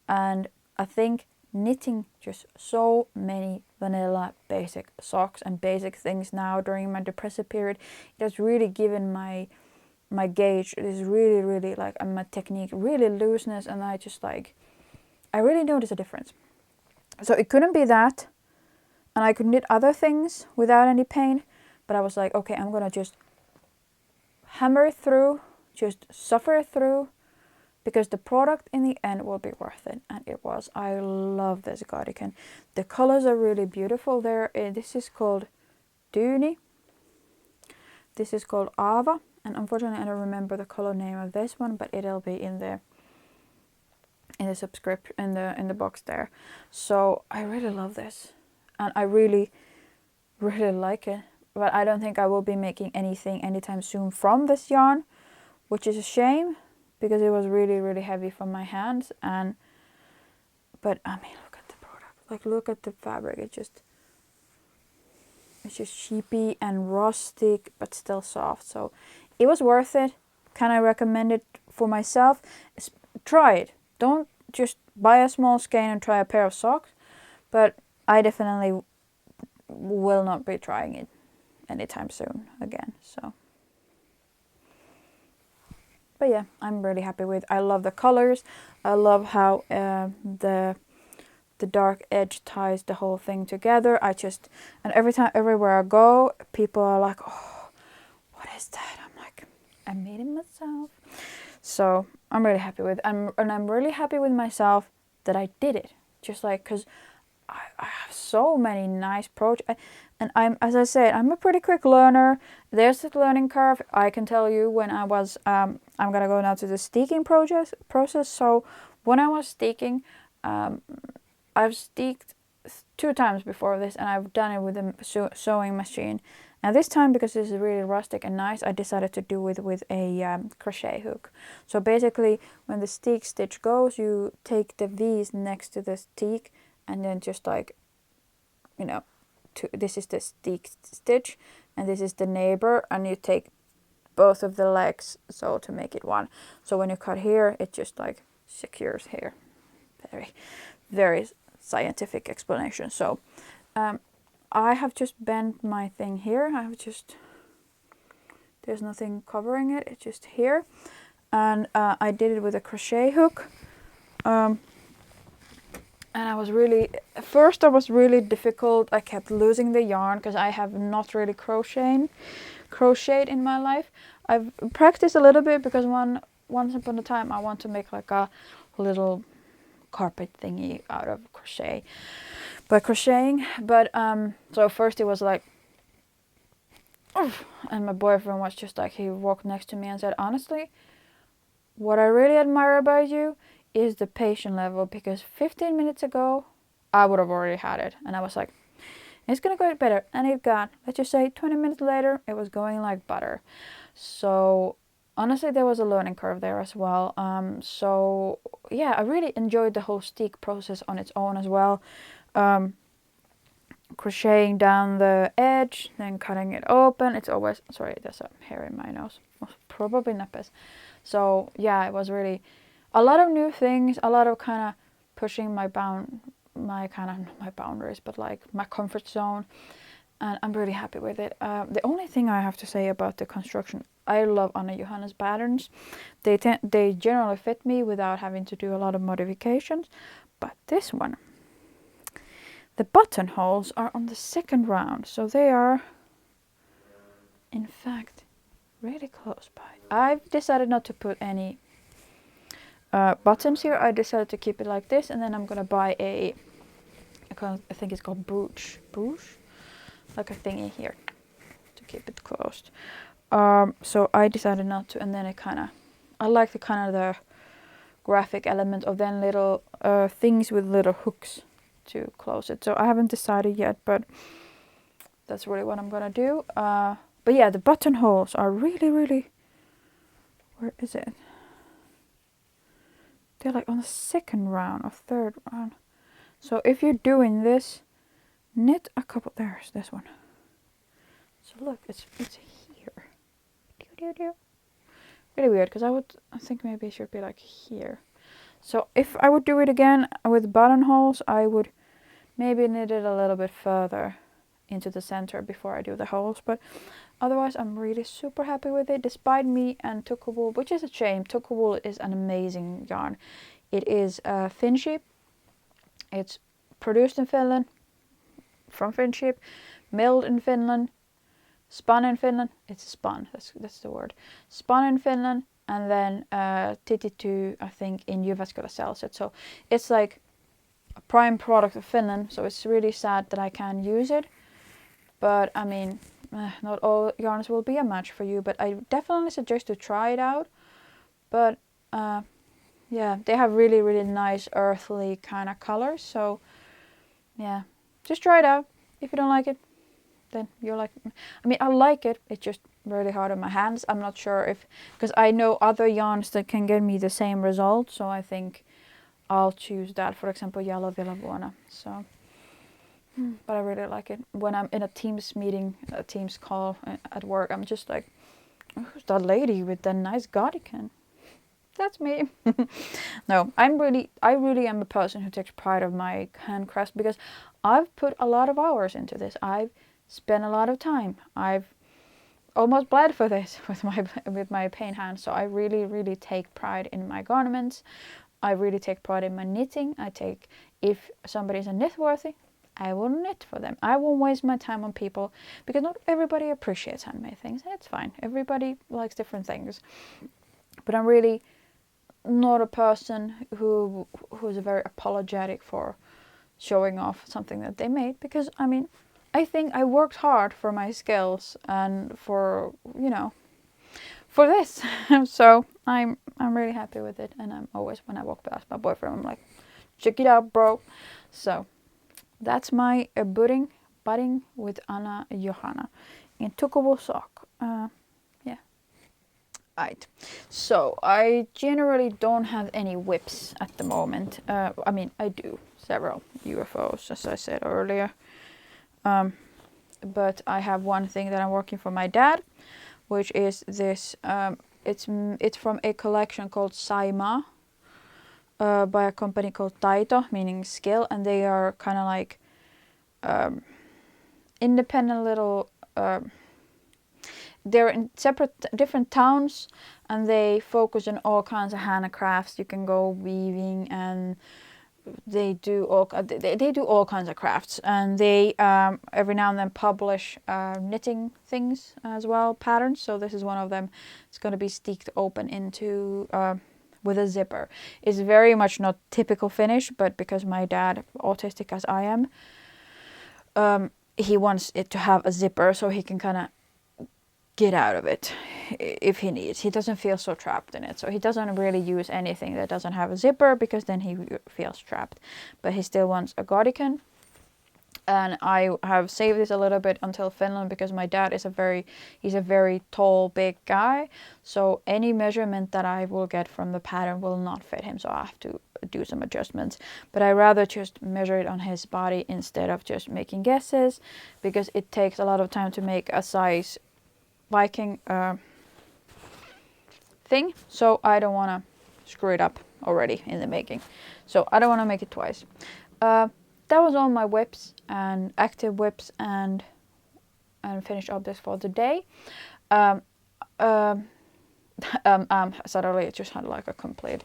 Speaker 1: And I think knitting just so many vanilla basic socks and basic things now during my depressive period, it has really given my gauge, it is really, really like, and my technique, really looseness. And I just like, I really notice a difference. So it couldn't be that, and I could knit other things without any pain, but I was like, okay, I'm gonna just hammer it through, just suffer it through, because the product in the end will be worth it, and it was. I love this cardigan. The colors are really beautiful there. This is called Dyni. This is called Ava, and unfortunately I don't remember the color name of this one, but it'll be in the subscription in the box there. So I really love this and I really like it, but I don't think I will be making anything anytime soon from this yarn, which is a shame because it was really heavy for my hands. But I mean, look at the product, like look at the fabric. It's just sheepy and rustic but still soft, so it was worth it. Can I recommend it for myself? Try it. Don't just buy a small skein and try a pair of socks, but I definitely will not be trying it anytime soon again. So, but yeah, I'm really happy with. I love the colors. I love how the dark edge ties the whole thing together. And everywhere I go, people are like, "Oh, what is that?" I'm like, I made it myself. So I'm really happy with, and I'm really happy with myself that I did it. Just like, cause I have so many nice projects, and as I said, I'm a pretty quick learner. There's the learning curve. I can tell you when I was, I'm gonna go now to the steeking process. So when I was steeking, I've steeked 2 times before this, and I've done it with a sewing machine. And this time, because this is really rustic and nice, I decided to do it with a crochet hook. So basically, when the steek stitch goes, you take the V's next to the steek, and then just like, this is the steek stitch, and this is the neighbor, and you take both of the legs, so to make it one. So when you cut here, it just like secures here. Very, very scientific explanation. So, I have just bent my thing here. There's nothing covering it. It's just here. And I did it with a crochet hook. And I was at first I was really difficult. I kept losing the yarn because I have not really crocheted in my life. I've practiced a little bit because once upon a time I want to make like a little carpet thingy out of crochet by crocheting. But so first it was like, oof, and my boyfriend was just like, he walked next to me and said, honestly, what I really admire about you is the patient level, because 15 minutes ago I would have already had it, and I was like, it's gonna get better, and it got, let's just say 20 minutes later it was going like butter. So honestly, there was a learning curve there as well. So yeah, I really enjoyed the whole stick process on its own as well. Crocheting down the edge, then cutting it open. It's always, sorry, there's a hair in my nose, probably nappies. So yeah, it was really a lot of new things, a lot of kind of pushing my boundaries, but like my comfort zone, and I'm really happy with it. The only thing I have to say about the construction, I love Anna Johanna's patterns. They generally fit me without having to do a lot of modifications, but this one, the buttonholes are on the second round, so they are in fact really close by. I've decided not to put any buttons here. I decided to keep it like this, and then I'm gonna buy I think it's called brooch, like a thingy here to keep it closed. So I decided not to, and then I like the kind of the graphic element of then little things with little hooks to close it. So I haven't decided yet, but that's really what I'm gonna do. But yeah, the buttonholes are really, where is it? They're like on the second round or third round. So if you're doing this, knit a couple, there's this one. So look, it's here. Really weird, because I think maybe it should be like here. So if I would do it again with buttonholes, I would maybe knit it a little bit further into the center before I do the holes. But otherwise, I'm really super happy with it, despite me and Tukkuwool, which is a shame. Tukkuwool is an amazing yarn. It is Finship. It's produced in Finland, from Finship, milled in Finland, spun in Finland. It's spun, that's the word. Spun in Finland, and then Titty2, I think, in Jyväskylä sells it. So it's like a prime product of Finland, so it's really sad that I can't use it. But I mean, not all yarns will be a match for you, but I definitely suggest to try it out. But yeah, they have really nice earthly kind of colors, so yeah, just try it out. If you don't like it, then you're like, I mean, I like it, it's just really hard on my hands. I'm not sure if, because I know other yarns that can get me the same result, so I think I'll choose that, for example, Yellow Villa Vuonna. So but I really like it. When I'm in a Teams meeting, a Teams call at work, I'm just like, who's that lady with that nice cardigan? That's me. No, I really am a person who takes pride of my handcrafts, because I've put a lot of hours into this. I've spent a lot of time. I've almost bled for this with my paint hands. So I really take pride in my garments. I really take pride in my knitting. If somebody is a knit worthy, I will knit for them. I won't waste my time on people, because not everybody appreciates handmade things, and it's fine. Everybody likes different things. But I'm really not a person who's very apologetic for showing off something that they made, because I mean, I think I worked hard for my skills and for, for this. So I'm really happy with it, and I'm always, when I walk past my boyfriend, I'm like, check it out, bro. So that's my budding with Anna Johanna in Tukkuwool sock. Yeah. Right. So I generally don't have any whips at the moment. I mean, I do several UFOs, as I said earlier. But I have one thing that I'm working for my dad, which is this. It's from a collection called Saima, by a company called Taito, meaning skill, and they are kind of like independent little. They're in different towns, and they focus on all kinds of handicrafts. You can go weaving, and they do all kinds of crafts, and they every now and then publish knitting things as well, patterns. So this is one of them. It's going to be sticked open into with a zipper. It's very much not typical Finnish, but because my dad, autistic as I am, he wants it to have a zipper so he can kind of get out of it if he needs. He doesn't feel so trapped in it. So he doesn't really use anything that doesn't have a zipper because then he feels trapped. But he still wants a cardigan. And I have saved this a little bit until Finland because my dad is he's a very tall, big guy. So any measurement that I will get from the pattern will not fit him. So I have to do some adjustments. But I rather just measure it on his body instead of just making guesses, because it takes a lot of time to make a size Viking thing. So I don't want to screw it up already in the making. So I don't want to make it twice. That was all my whips and active whips and finished objects for the day. Suddenly it just had like a complete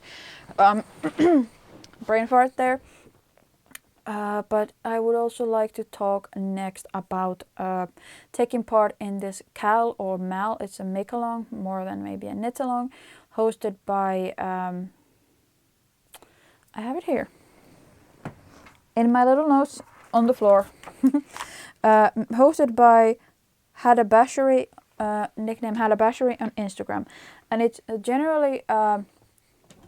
Speaker 1: brain fart there. But I would also like to talk next about taking part in this cowl or mal. It's a make-along, more than maybe a knit-along, hosted by, I have it here, in my little notes on the floor. Hosted by Hadabashari, nickname Hadabashari on Instagram. And it's generally, I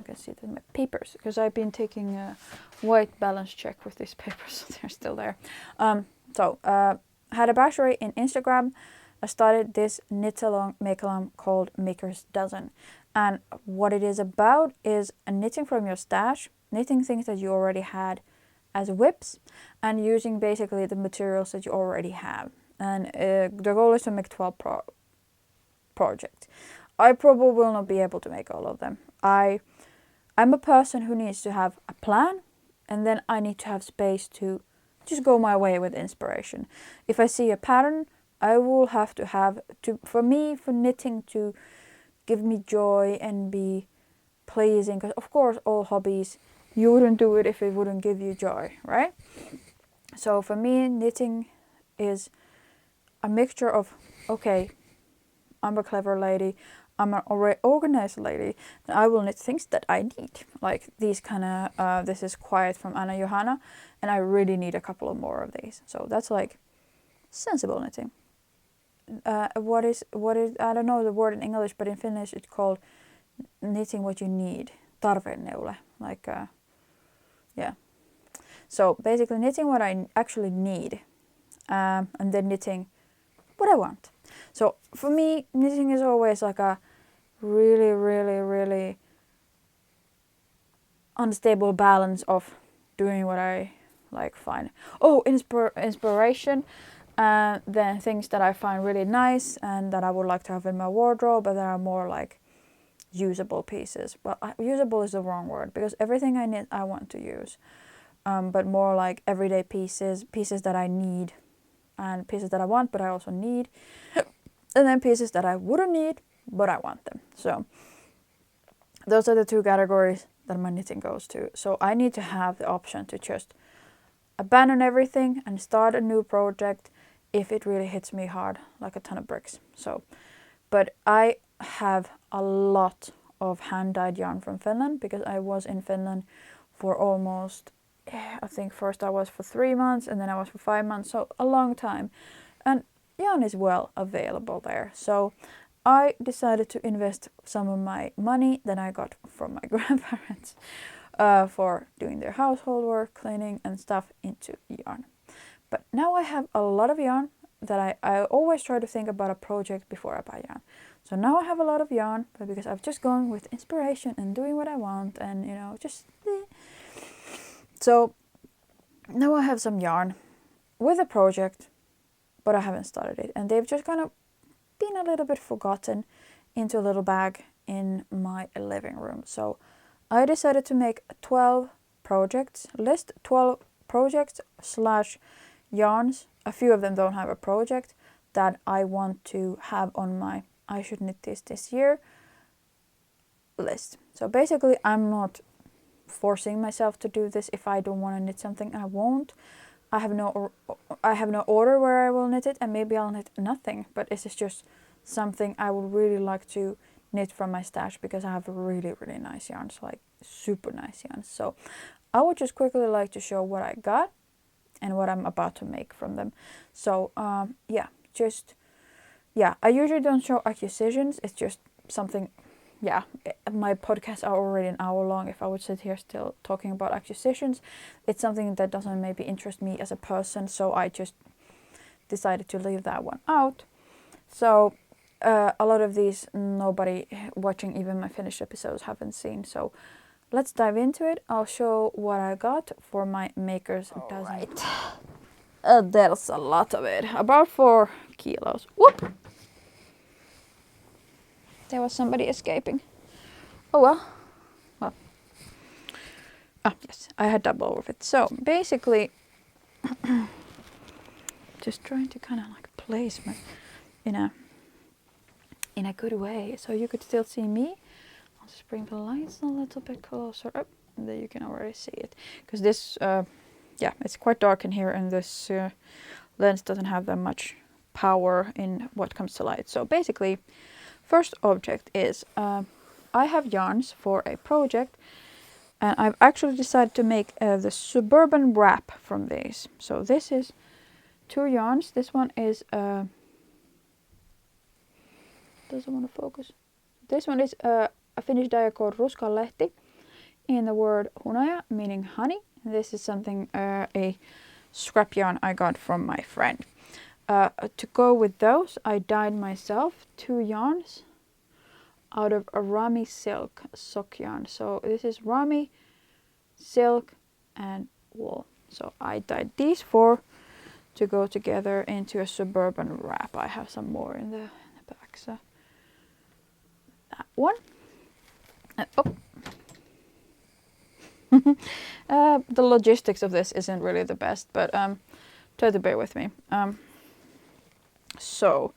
Speaker 1: can see it in my papers, because I've been taking a white balance check with these papers, so they're still there. Hadabashari in Instagram started this knit-along, make-along called Maker's Dozen. And what it is about is knitting from your stash, knitting things that you already had as whips, and using basically the materials that you already have. And the goal is to make 12 projects. I probably will not be able to make all of them. I'm a person who needs to have a plan, and then I need to have space to just go my way with inspiration. If I see a pattern, I will have to have to, for knitting to give me joy and be pleasing, because of course all hobbies, you wouldn't do it if it wouldn't give you joy, right? So for me, knitting is a mixture of, okay, I'm a clever lady, I'm an already organized lady, and I will knit things that I need. Like these kind of, this is Quiet from Anna Johanna, and I really need a couple of more of these. So that's like sensible knitting. What is, I don't know the word in English, but in Finnish it's called knitting what you need. Tarveneule, like, yeah. So basically knitting what I actually need, and then knitting what I want. So for me, knitting is always like a really, really, really unstable balance of doing what I like find. Oh, inspiration, then things that I find really nice and that I would like to have in my wardrobe, but there are more like usable pieces. Well, usable is the wrong word, because everything I knit I want to use. But more like everyday pieces that I need, and pieces that I want but I also need, and then pieces that I wouldn't need but I want them. So those are the two categories that my knitting goes to. So I need to have the option to just abandon everything and start a new project if it really hits me hard like a ton of bricks. So, but I have a lot of hand-dyed yarn from Finland, because I was in Finland for almost, I think first I was for 3 months and then I was for 5 months, so a long time. And yarn is well available there. So I decided to invest some of my money that I got from my grandparents for doing their household work, cleaning and stuff into yarn. But now I have a lot of yarn that I always try to think about a project before I buy yarn. So now I have a lot of yarn, but because I've just gone with inspiration and doing what I want and, you know, just... So now I have some yarn with a project, but I haven't started it. And they've just kind of been a little bit forgotten into a little bag in my living room. So I decided to make 12 projects, list 12 projects / yarns. A few of them don't have a project that I want to have on my I should knit this year list. So basically I'm not forcing myself to do this. If I don't want to knit something, I won't. I have no order where I will knit it, and maybe I'll knit nothing, but this is just something I would really like to knit from my stash because I have really, really nice yarns, like super nice yarns. So I would just quickly like to show what I got and what I'm about to make from them. So I usually don't show acquisitions. It's just something, my podcasts are already an hour long. If I would sit here still talking about acquisitions, it's something that doesn't maybe interest me as a person, so I just decided to leave that one out. So a lot of these nobody watching even my finished episodes haven't seen, so let's dive into it. I'll show what I got for my maker's dozen. Right. There's a lot of it, about 4 kilos. Whoop! There was somebody escaping. Oh well. Yes, I had double of it. So basically, just trying to kind of like place my in a good way, so you could still see me. I'll just bring the lights a little bit closer up, and then you can already see it. Because this, it's quite dark in here, and this lens doesn't have that much power in what comes to light. So basically, first object is I have yarns for a project, and I've actually decided to make the Suburban wrap from these. So this is 2 yarns. This one is doesn't want to focus. This one is a Finnish dye called Ruskanlehti, in the word hunaja, meaning honey. This is something a scrap yarn I got from my friend. To go with those, I dyed myself 2 yarns out of a Rami silk sock yarn. So this is Rami, silk, and wool. So I dyed these 4 to go together into a Suburban wrap. I have some more in the back. So that one. The logistics of this isn't really the best, but try to bear with me. So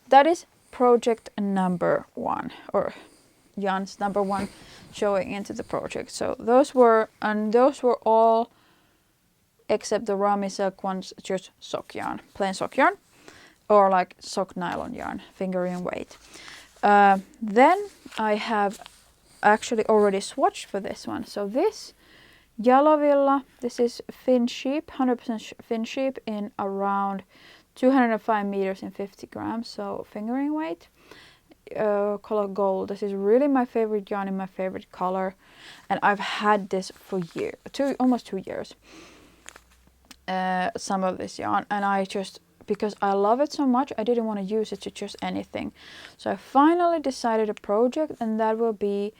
Speaker 1: that is project number 1, or yarns number 1, showing into the project. So those were all except the Rami silk ones, just sock yarn, plain sock yarn, or like sock nylon yarn, fingering weight. Then I have actually already swatched for this one. So this Jalovilla, this is Finn sheep, 100% Finn sheep in around 205 meters and 50 grams, so fingering weight. Color gold. This is really my favorite yarn in my favorite color, and I've had this for almost 2 years. Some of this yarn, and I just, because I love it so much, I didn't want to use it to just anything. So I finally decided a project, and that will be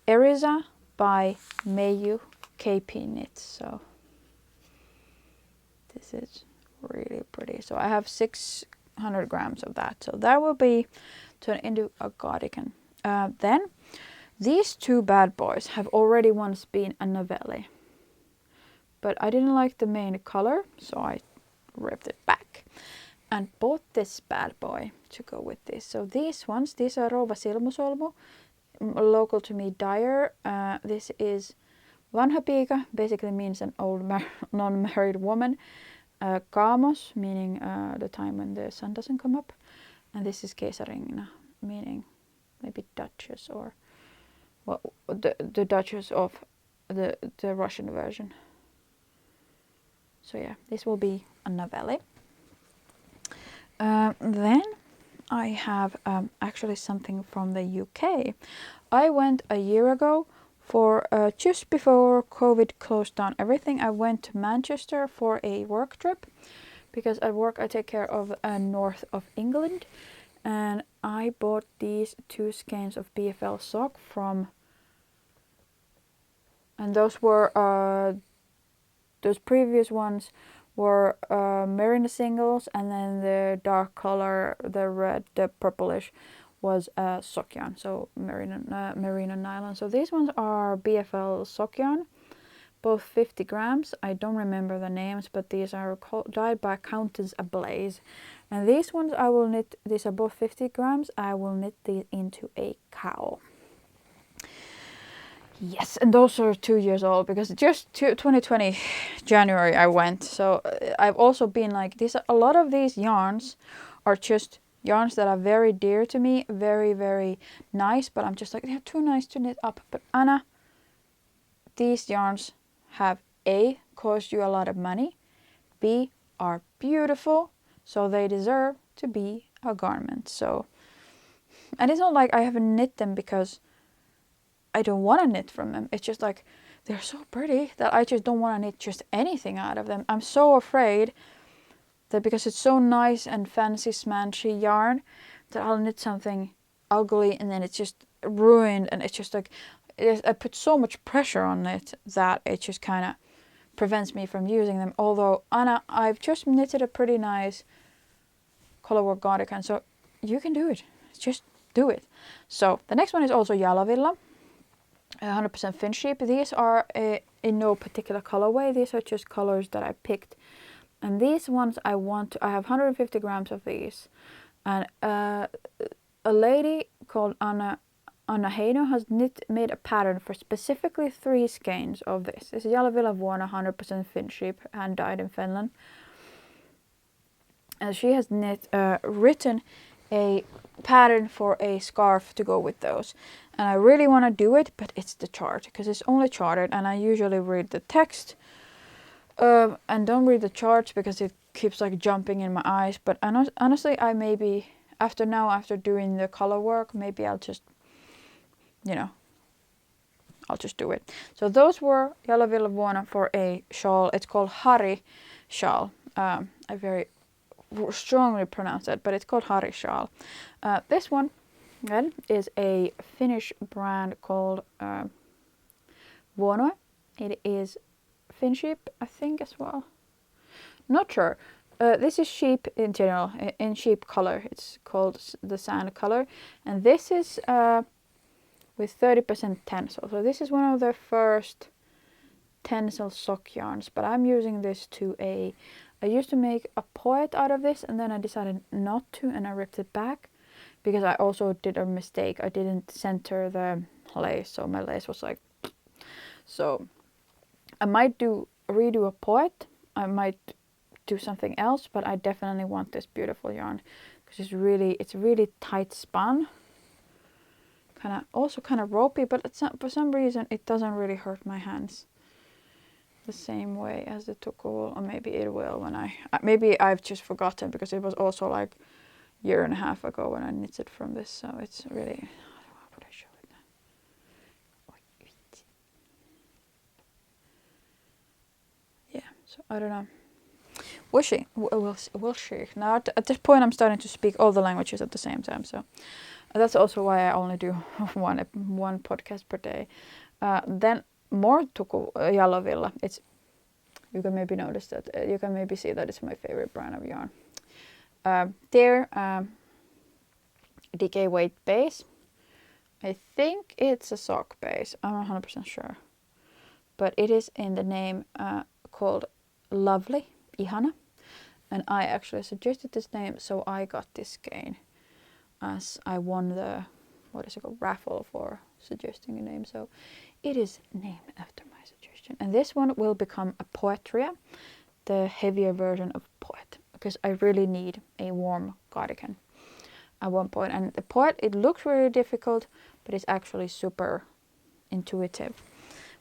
Speaker 1: Eryza by Meiju K-P knits. So this is really pretty. So I have 600 grams of that. So that will be turned into a cardigan. Then these 2 bad boys have already once been a Navelli, but I didn't like the main color, so I ripped it back and bought this bad boy to go with this. So these are Rouva Silmusolmu, local to me dyer. This is Vanha piika, basically means an old non-married woman. Kaamos, meaning the time when the sun doesn't come up. And this is Keisarinna, meaning maybe Duchess, or the Duchess of the Russian version. So yeah, this will be a Navelli. Then I have actually something from the UK. I went a year ago for just before COVID closed down everything. I went to Manchester for a work trip, because at work I take care of north of England, and I bought these 2 skeins of BFL sock from, and those were those previous ones were merino singles, and then the dark color, the red, the purplish, was sock yarn, so merino nylon. So these ones are BFL sock yarn, both 50 grams. I don't remember the names, but these are dyed by Countess Ablaze. And these ones I will knit, these are both 50 grams. I will knit these into a cowl. Yes, and those are 2 years old, because just 2020 January I went. So I've also been like, a lot of these yarns are just yarns that are very dear to me, very, very nice, but I'm just like, they're too nice to knit up. But Anna, these yarns have A, cost you a lot of money, B, are beautiful, so they deserve to be a garment. So, and it's not like I haven't knit them because I don't want to knit from them. It's just like they're so pretty that I just don't want to knit just anything out of them. I'm so afraid that because it's so nice and fancy smanchy yarn that I'll knit something ugly and then it's just ruined, and it's just like I put so much pressure on it that it just kind of prevents me from using them. Although, Anna, I've just knitted a pretty nice colorwork cardigan, so you can do it. Just do it. So the next one is also Jalavilla, 100% fin sheep. These are in no particular colorway. These are just colors that I picked. And these ones I have 150 grams of these. And a lady called Anna Heino has made a pattern for specifically 3 skeins of this. This is Jalavilla Vuonna 100% fin sheep, hand dyed in Finland. And she has written a pattern for a scarf to go with those. And I really want to do it, but it's the chart, because it's only charted, and I usually read the text and don't read the charts because it keeps like jumping in my eyes. But honestly, I maybe after doing the color work, maybe I'll just, I'll just do it. So those were Jalavilla Vuonna for a shawl. It's called Hari shawl. I very strongly pronounce it, but it's called Hari shawl. This one then is a Finnish brand called Vuonoe. It is fin sheep, I think, as well. Not sure. This is sheep in general, in sheep color. It's called the sand color, and this is with 30% tencel. So this is one of the first tencel sock yarns, but I'm using this I used to make a poet out of this, and then I decided not to, and I ripped it back because I also did a mistake. I didn't center the lace, so my lace was like, so I might redo a poet. I might do something else, but I definitely want this beautiful yarn because it's really tight spun, also kind of ropey, but it's not, for some reason it doesn't really hurt my hands the same way as the cowl, or maybe it will when maybe I've just forgotten, because it was also like a year and a half ago when I knitted from this, so it's really, how would I show it now? Yeah, so I don't know. Will she? Now at this point I'm starting to speak all the languages at the same time, so that's also why I only do one podcast per day. Then more Jalavilla. You can maybe notice that, you can maybe see that it's my favorite brand of yarn. Their decay weight base, I think it's a sock base, I'm not 100% sure, but it is in the name called Lovely, Johanna, and I actually suggested this name, so I got this skein as I won the raffle for suggesting a name, so it is named after my suggestion. And this one will become a Poetria, the heavier version of Poet, because I really need a warm cardigan at one point. And the Poet, it looks really difficult, but it's actually super intuitive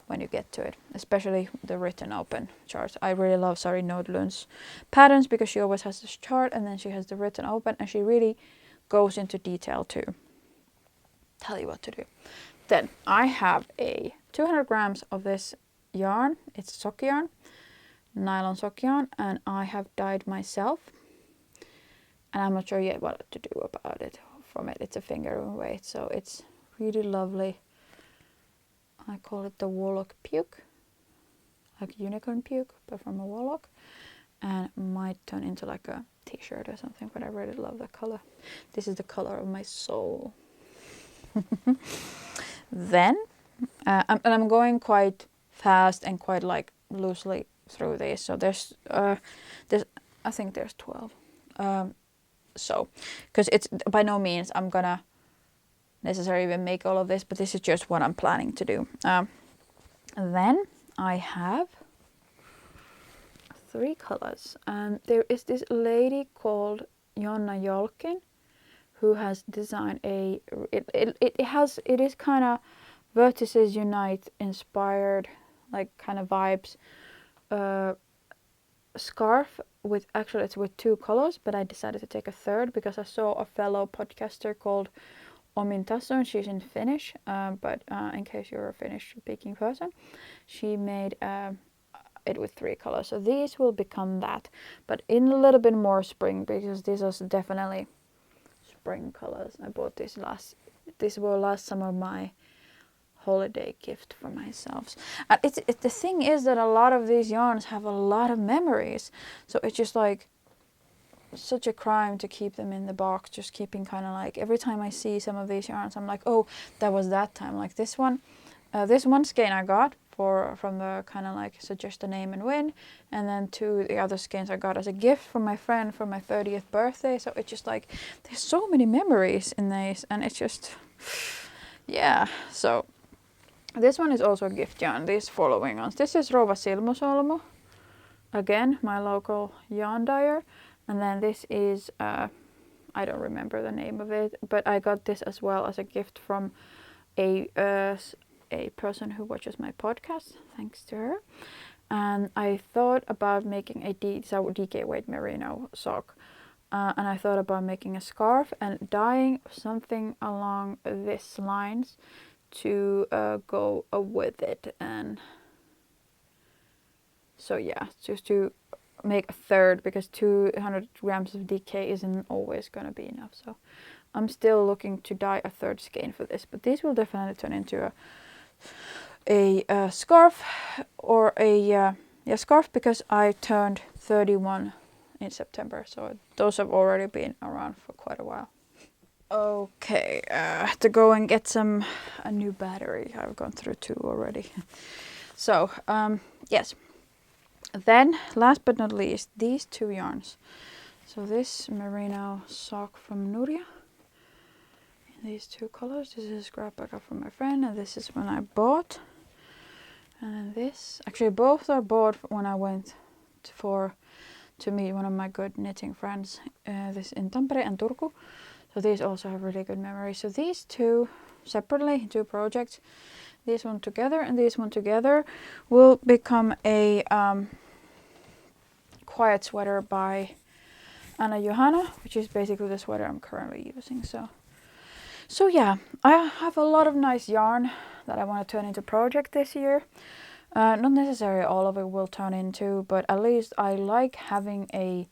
Speaker 1: when you get to it, especially the written open charts. I really love Sari Nordlund's patterns because she always has this chart and then she has the written open, and she really goes into detail to tell you what to do. Then I have a 200 grams of this yarn. It's sock yarn, nylon sock yarn, and I have dyed myself, and I'm not sure yet what to do about it from it. It's a finger weight, so it's really lovely. I call it the Warlock Puke, like unicorn puke, but from a Warlock, and might turn into like a t-shirt or something, but I really love that color. This is the color of my soul. Then, I'm going quite fast and quite like loosely through these, so there's I think there's 12. So, because it's by no means I'm gonna necessarily even make all of this, but this is just what I'm planning to do. Then I have 3 colors, and there is this lady called Jonna Jolkin, who has designed it is kind of Vertices Unite inspired, like kind of vibes, scarf with, actually it's with 2 colors, but I decided to take a third because I saw a fellow podcaster called Omintasso, and she's in Finnish, but in case you're a Finnish speaking person, she made it with 3 colors. So these will become that, but in a little bit more spring, because these are definitely spring colors. I bought these last summer, my holiday gift for myself. And the thing is that a lot of these yarns have a lot of memories, so it's just like such a crime to keep them in the box, just keeping kind of like, every time I see some of these yarns I'm like, oh, that was that time. Like this one skein I got from the kind of like Suggest a Name and Win, and then 2 the other skeins I got as a gift from my friend for my 30th birthday. So it's just like there's so many memories in these, and it's just, yeah. So this one is also a gift yarn, these following ones. This is Rova Silmusolmu, again my local yarn dyer, and then this is I don't remember the name of it, but I got this as well as a gift from a person who watches my podcast, thanks to her. And I thought about making a DK weight merino sock, and I thought about making a scarf and dyeing something along these lines to go with it. And so yeah, just to make a third, because 200 grams of DK isn't always gonna be enough. So I'm still looking to dye a third skein for this, but these will definitely turn into a scarf, or a scarf, because I turned 31 in September, so those have already been around for quite a while. Okay, I have to go and get a new battery. I've gone through 2 already. So yes, then last but not least, these 2 yarns. So this merino sock from Nuria, these 2 colors. This is a scrap I got from my friend, and this is one I bought. And then this, actually both are bought when I went to meet one of my good knitting friends, this in Tampere and Turku. So these also have really good memories. So these 2 separately, 2 projects, this one together and this one together, will become a quiet sweater by Anna Johanna, which is basically the sweater I'm currently using. So yeah, I have a lot of nice yarn that I want to turn into project this year. Not necessarily all of it will turn into, but at least I like having a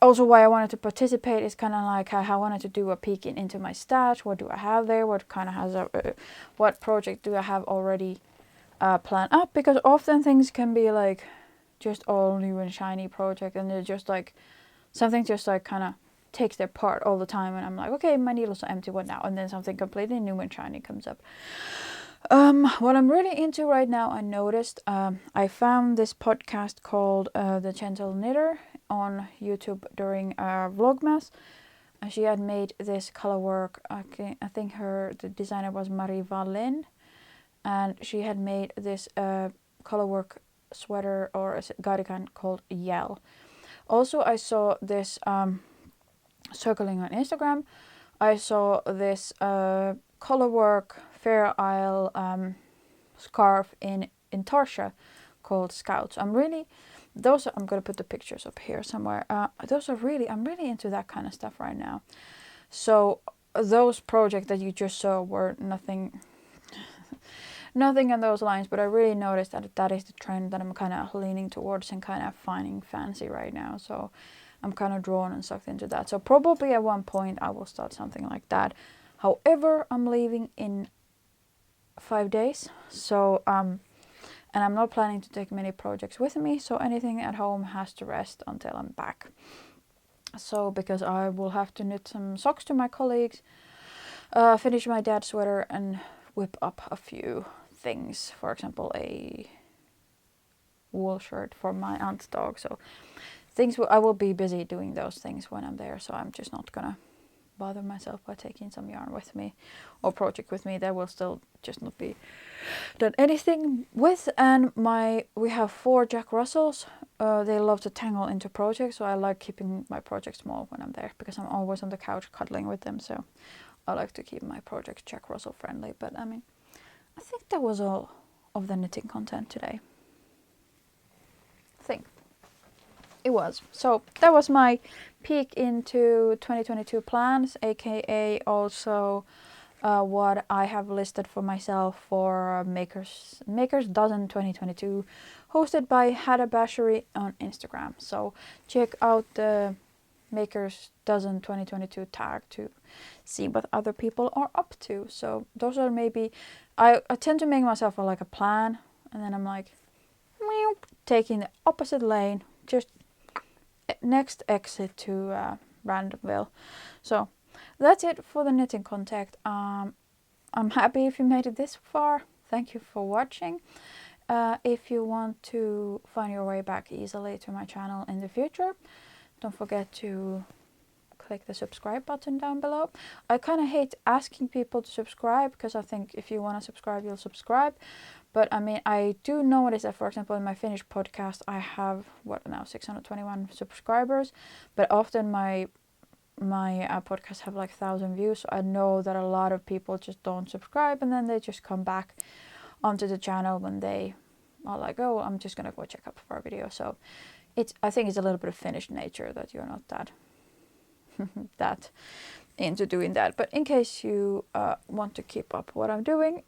Speaker 1: also why I wanted to participate is kind of like I wanted to do a peek into my stash. What do I have there? What kind of what project do I have already planned up? Because often things can be like just all new and shiny project, and they're just like something just like kind of takes their part all the time, and I'm like, okay, my needles are empty, what now? And then something completely new and shiny comes up. What I'm really into right now, I noticed, I found this podcast called The Gentle Knitter on YouTube during Vlogmas. She had made this color work. I think the designer was Marie Valen, and she had made this color work sweater or cardigan called Yell. Also, I saw this circling on Instagram. I saw this color work Fair Isle scarf in Tarsha called Scouts. I'm gonna put the pictures up here somewhere. I'm really into that kind of stuff right now. So those projects that you just saw were nothing on those lines, but I really noticed that is the trend that I'm kind of leaning towards and kind of finding fancy right now. So I'm kind of drawn and sucked into that. So probably at one point I will start something like that. However, I'm leaving in 5 days, so and I'm not planning to take many projects with me, so anything at home has to rest until I'm back. So because I will have to knit some socks to my colleagues, finish my dad's sweater, and whip up a few things, for example a wool shirt for my aunt's dog. So I will be busy doing those things when I'm there, so I'm just not gonna bother myself by taking some yarn with me or project with me. There will still just not be done anything with. And we have 4 Jack Russells. They love to tangle into projects, so I like keeping my projects small when I'm there because I'm always on the couch cuddling with them. So I like to keep my project Jack Russell friendly. But I mean, I think that was all of the knitting content today. I think it was. So that was my peek into 2022 plans, aka also what I have listed for myself for Makers Dozen 2022, hosted by Hada Bashery on Instagram. So check out the Makers Dozen 2022 tag to see what other people are up to. So those are maybe, I tend to make myself like a plan, and then I'm like taking the opposite lane, just next exit to Randomville. So that's it for the knitting contact. I'm happy if you made it this far. Thank you for watching. If you want to find your way back easily to my channel in the future, don't forget to click the subscribe button down below. I kind of hate asking people to subscribe because I think if you want to subscribe, you'll subscribe. But I mean, I do notice that, for example, in my Finnish podcast, I have, 621 subscribers. But often my podcasts have like 1,000 views. So I know that a lot of people just don't subscribe and then they just come back onto the channel when they are like, oh, I'm just going to go check out our video. So I think it's a little bit of Finnish nature that you're not that into doing that. But in case you want to keep up what I'm doing,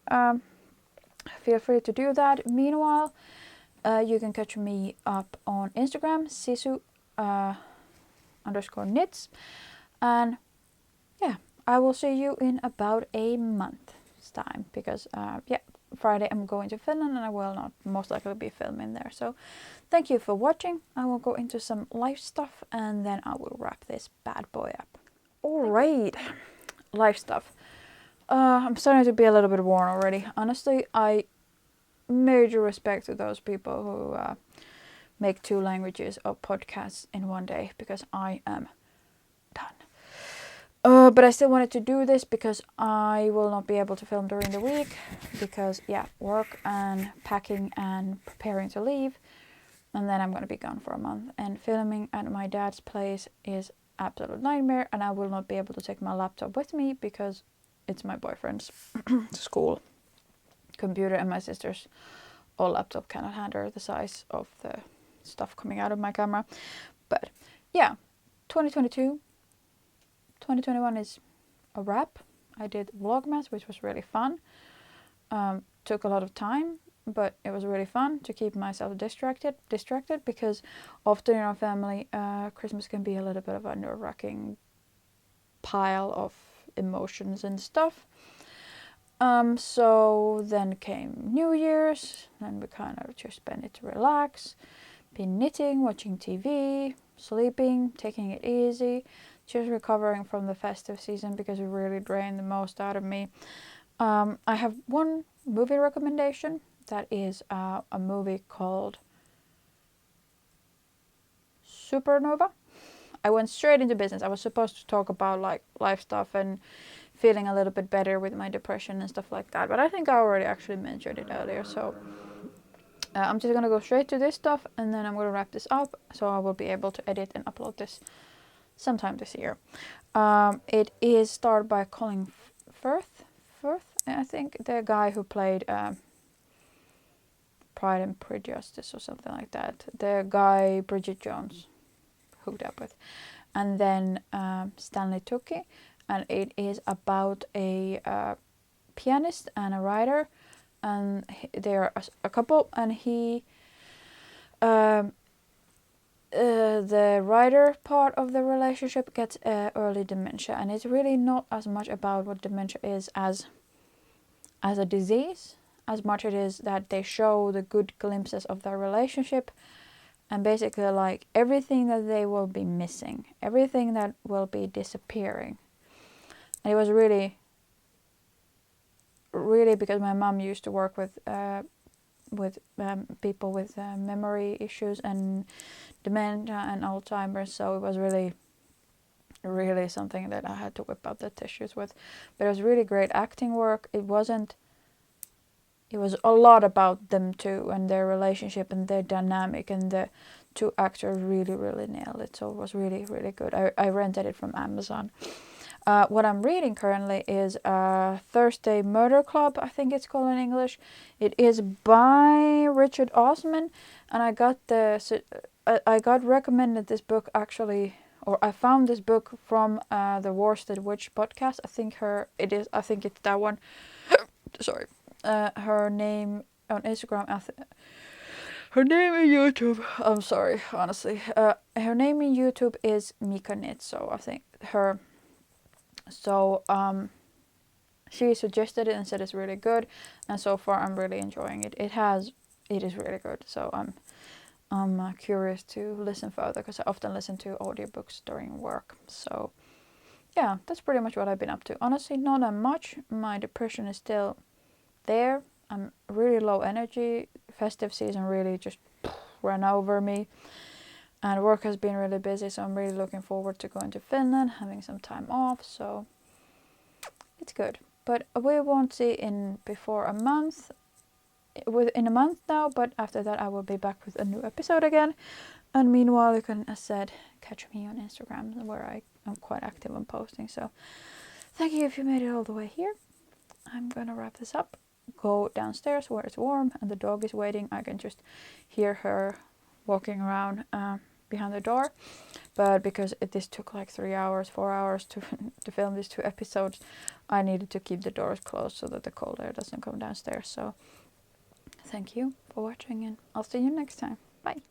Speaker 1: feel free to do that. Meanwhile, you can catch me up on Instagram, Sisu _knits. And yeah, I will see you in about a month's time because Friday I'm going to Finland and I will not most likely be filming there. So thank you for watching. I will go into some life stuff and then I will wrap this bad boy up. Alright, life stuff. I'm starting to be a little bit worn already. Honestly, I major respect to those people who make 2 languages of podcasts in one day because I am done. But I still wanted to do this because I will not be able to film during the week because work and packing and preparing to leave, and then I'm going to be gone for a month, and filming at my dad's place is absolute nightmare, and I will not be able to take my laptop with me because it's my boyfriend's school computer and my sister's old laptop cannot handle the size of the stuff coming out of my camera. But yeah, 2021 is a wrap. I did Vlogmas, which was really fun. Took a lot of time, but it was really fun to keep myself distracted because often in our family, Christmas can be a little bit of a nerve-wracking pile of emotions and stuff. So then came New Year's, then we kind of just spent it to relax, been knitting, watching TV, sleeping, taking it easy, just recovering from the festive season because it really drained the most out of me. I have one movie recommendation that is a movie called Supernova. I went straight into business. I was supposed to talk about like life stuff and feeling a little bit better with my depression and stuff like that, but I think I already actually mentioned it earlier, so I'm just gonna go straight to this stuff and then I'm gonna wrap this up so I will be able to edit and upload this sometime this year. It is starred by Colin Firth, I think, the guy who played Pride and Prejudice or something like that, the guy Bridget Jones hooked up with, and then Stanley Tucci, and it is about a pianist and a writer, and they are a couple, and the writer part of the relationship gets early dementia, and it's really not as much about what dementia is as a disease, as much it is that they show the good glimpses of their relationship, and basically like everything that they will be missing, everything that will be disappearing. And it was really because my mom used to work with people with memory issues and dementia and Alzheimer's, so it was really really something that I had to whip out the tissues with. But it was really great acting work. It was a lot about them two and their relationship and their dynamic, and the two actors really, really nailed it. So it was really, really good. I rented it from Amazon. What I'm reading currently is Thursday Murder Club, I think it's called in English. It is by Richard Osman, and I got recommended this book actually, or I found this book from the Worsted Witch podcast. I think it's that one. Sorry. Her name on Instagram, her name in YouTube, I'm sorry, honestly. Her name in YouTube is Mika Knit, so I think her. So she suggested it and said it's really good, and so far I'm really enjoying it. It is really good. So I'm curious to listen further because I often listen to audiobooks during work. So yeah, that's pretty much what I've been up to. Honestly, not that much. My depression is still there. I'm really low energy. Festive season really just ran over me. And work has been really busy, so I'm really looking forward to going to Finland, having some time off, so it's good. But we won't see in a month now, but after that I will be back with a new episode again. And meanwhile, you can, as said, catch me on Instagram, where I am quite active on posting. So thank you if you made it all the way here. I'm gonna wrap this up, go downstairs where it's warm and the dog is waiting. I can just hear her walking around behind the door, but because this took like 4 hours to film these 2 episodes, I needed to keep the doors closed so that the cold air doesn't come downstairs. So thank you for watching, and I'll see you next time. Bye.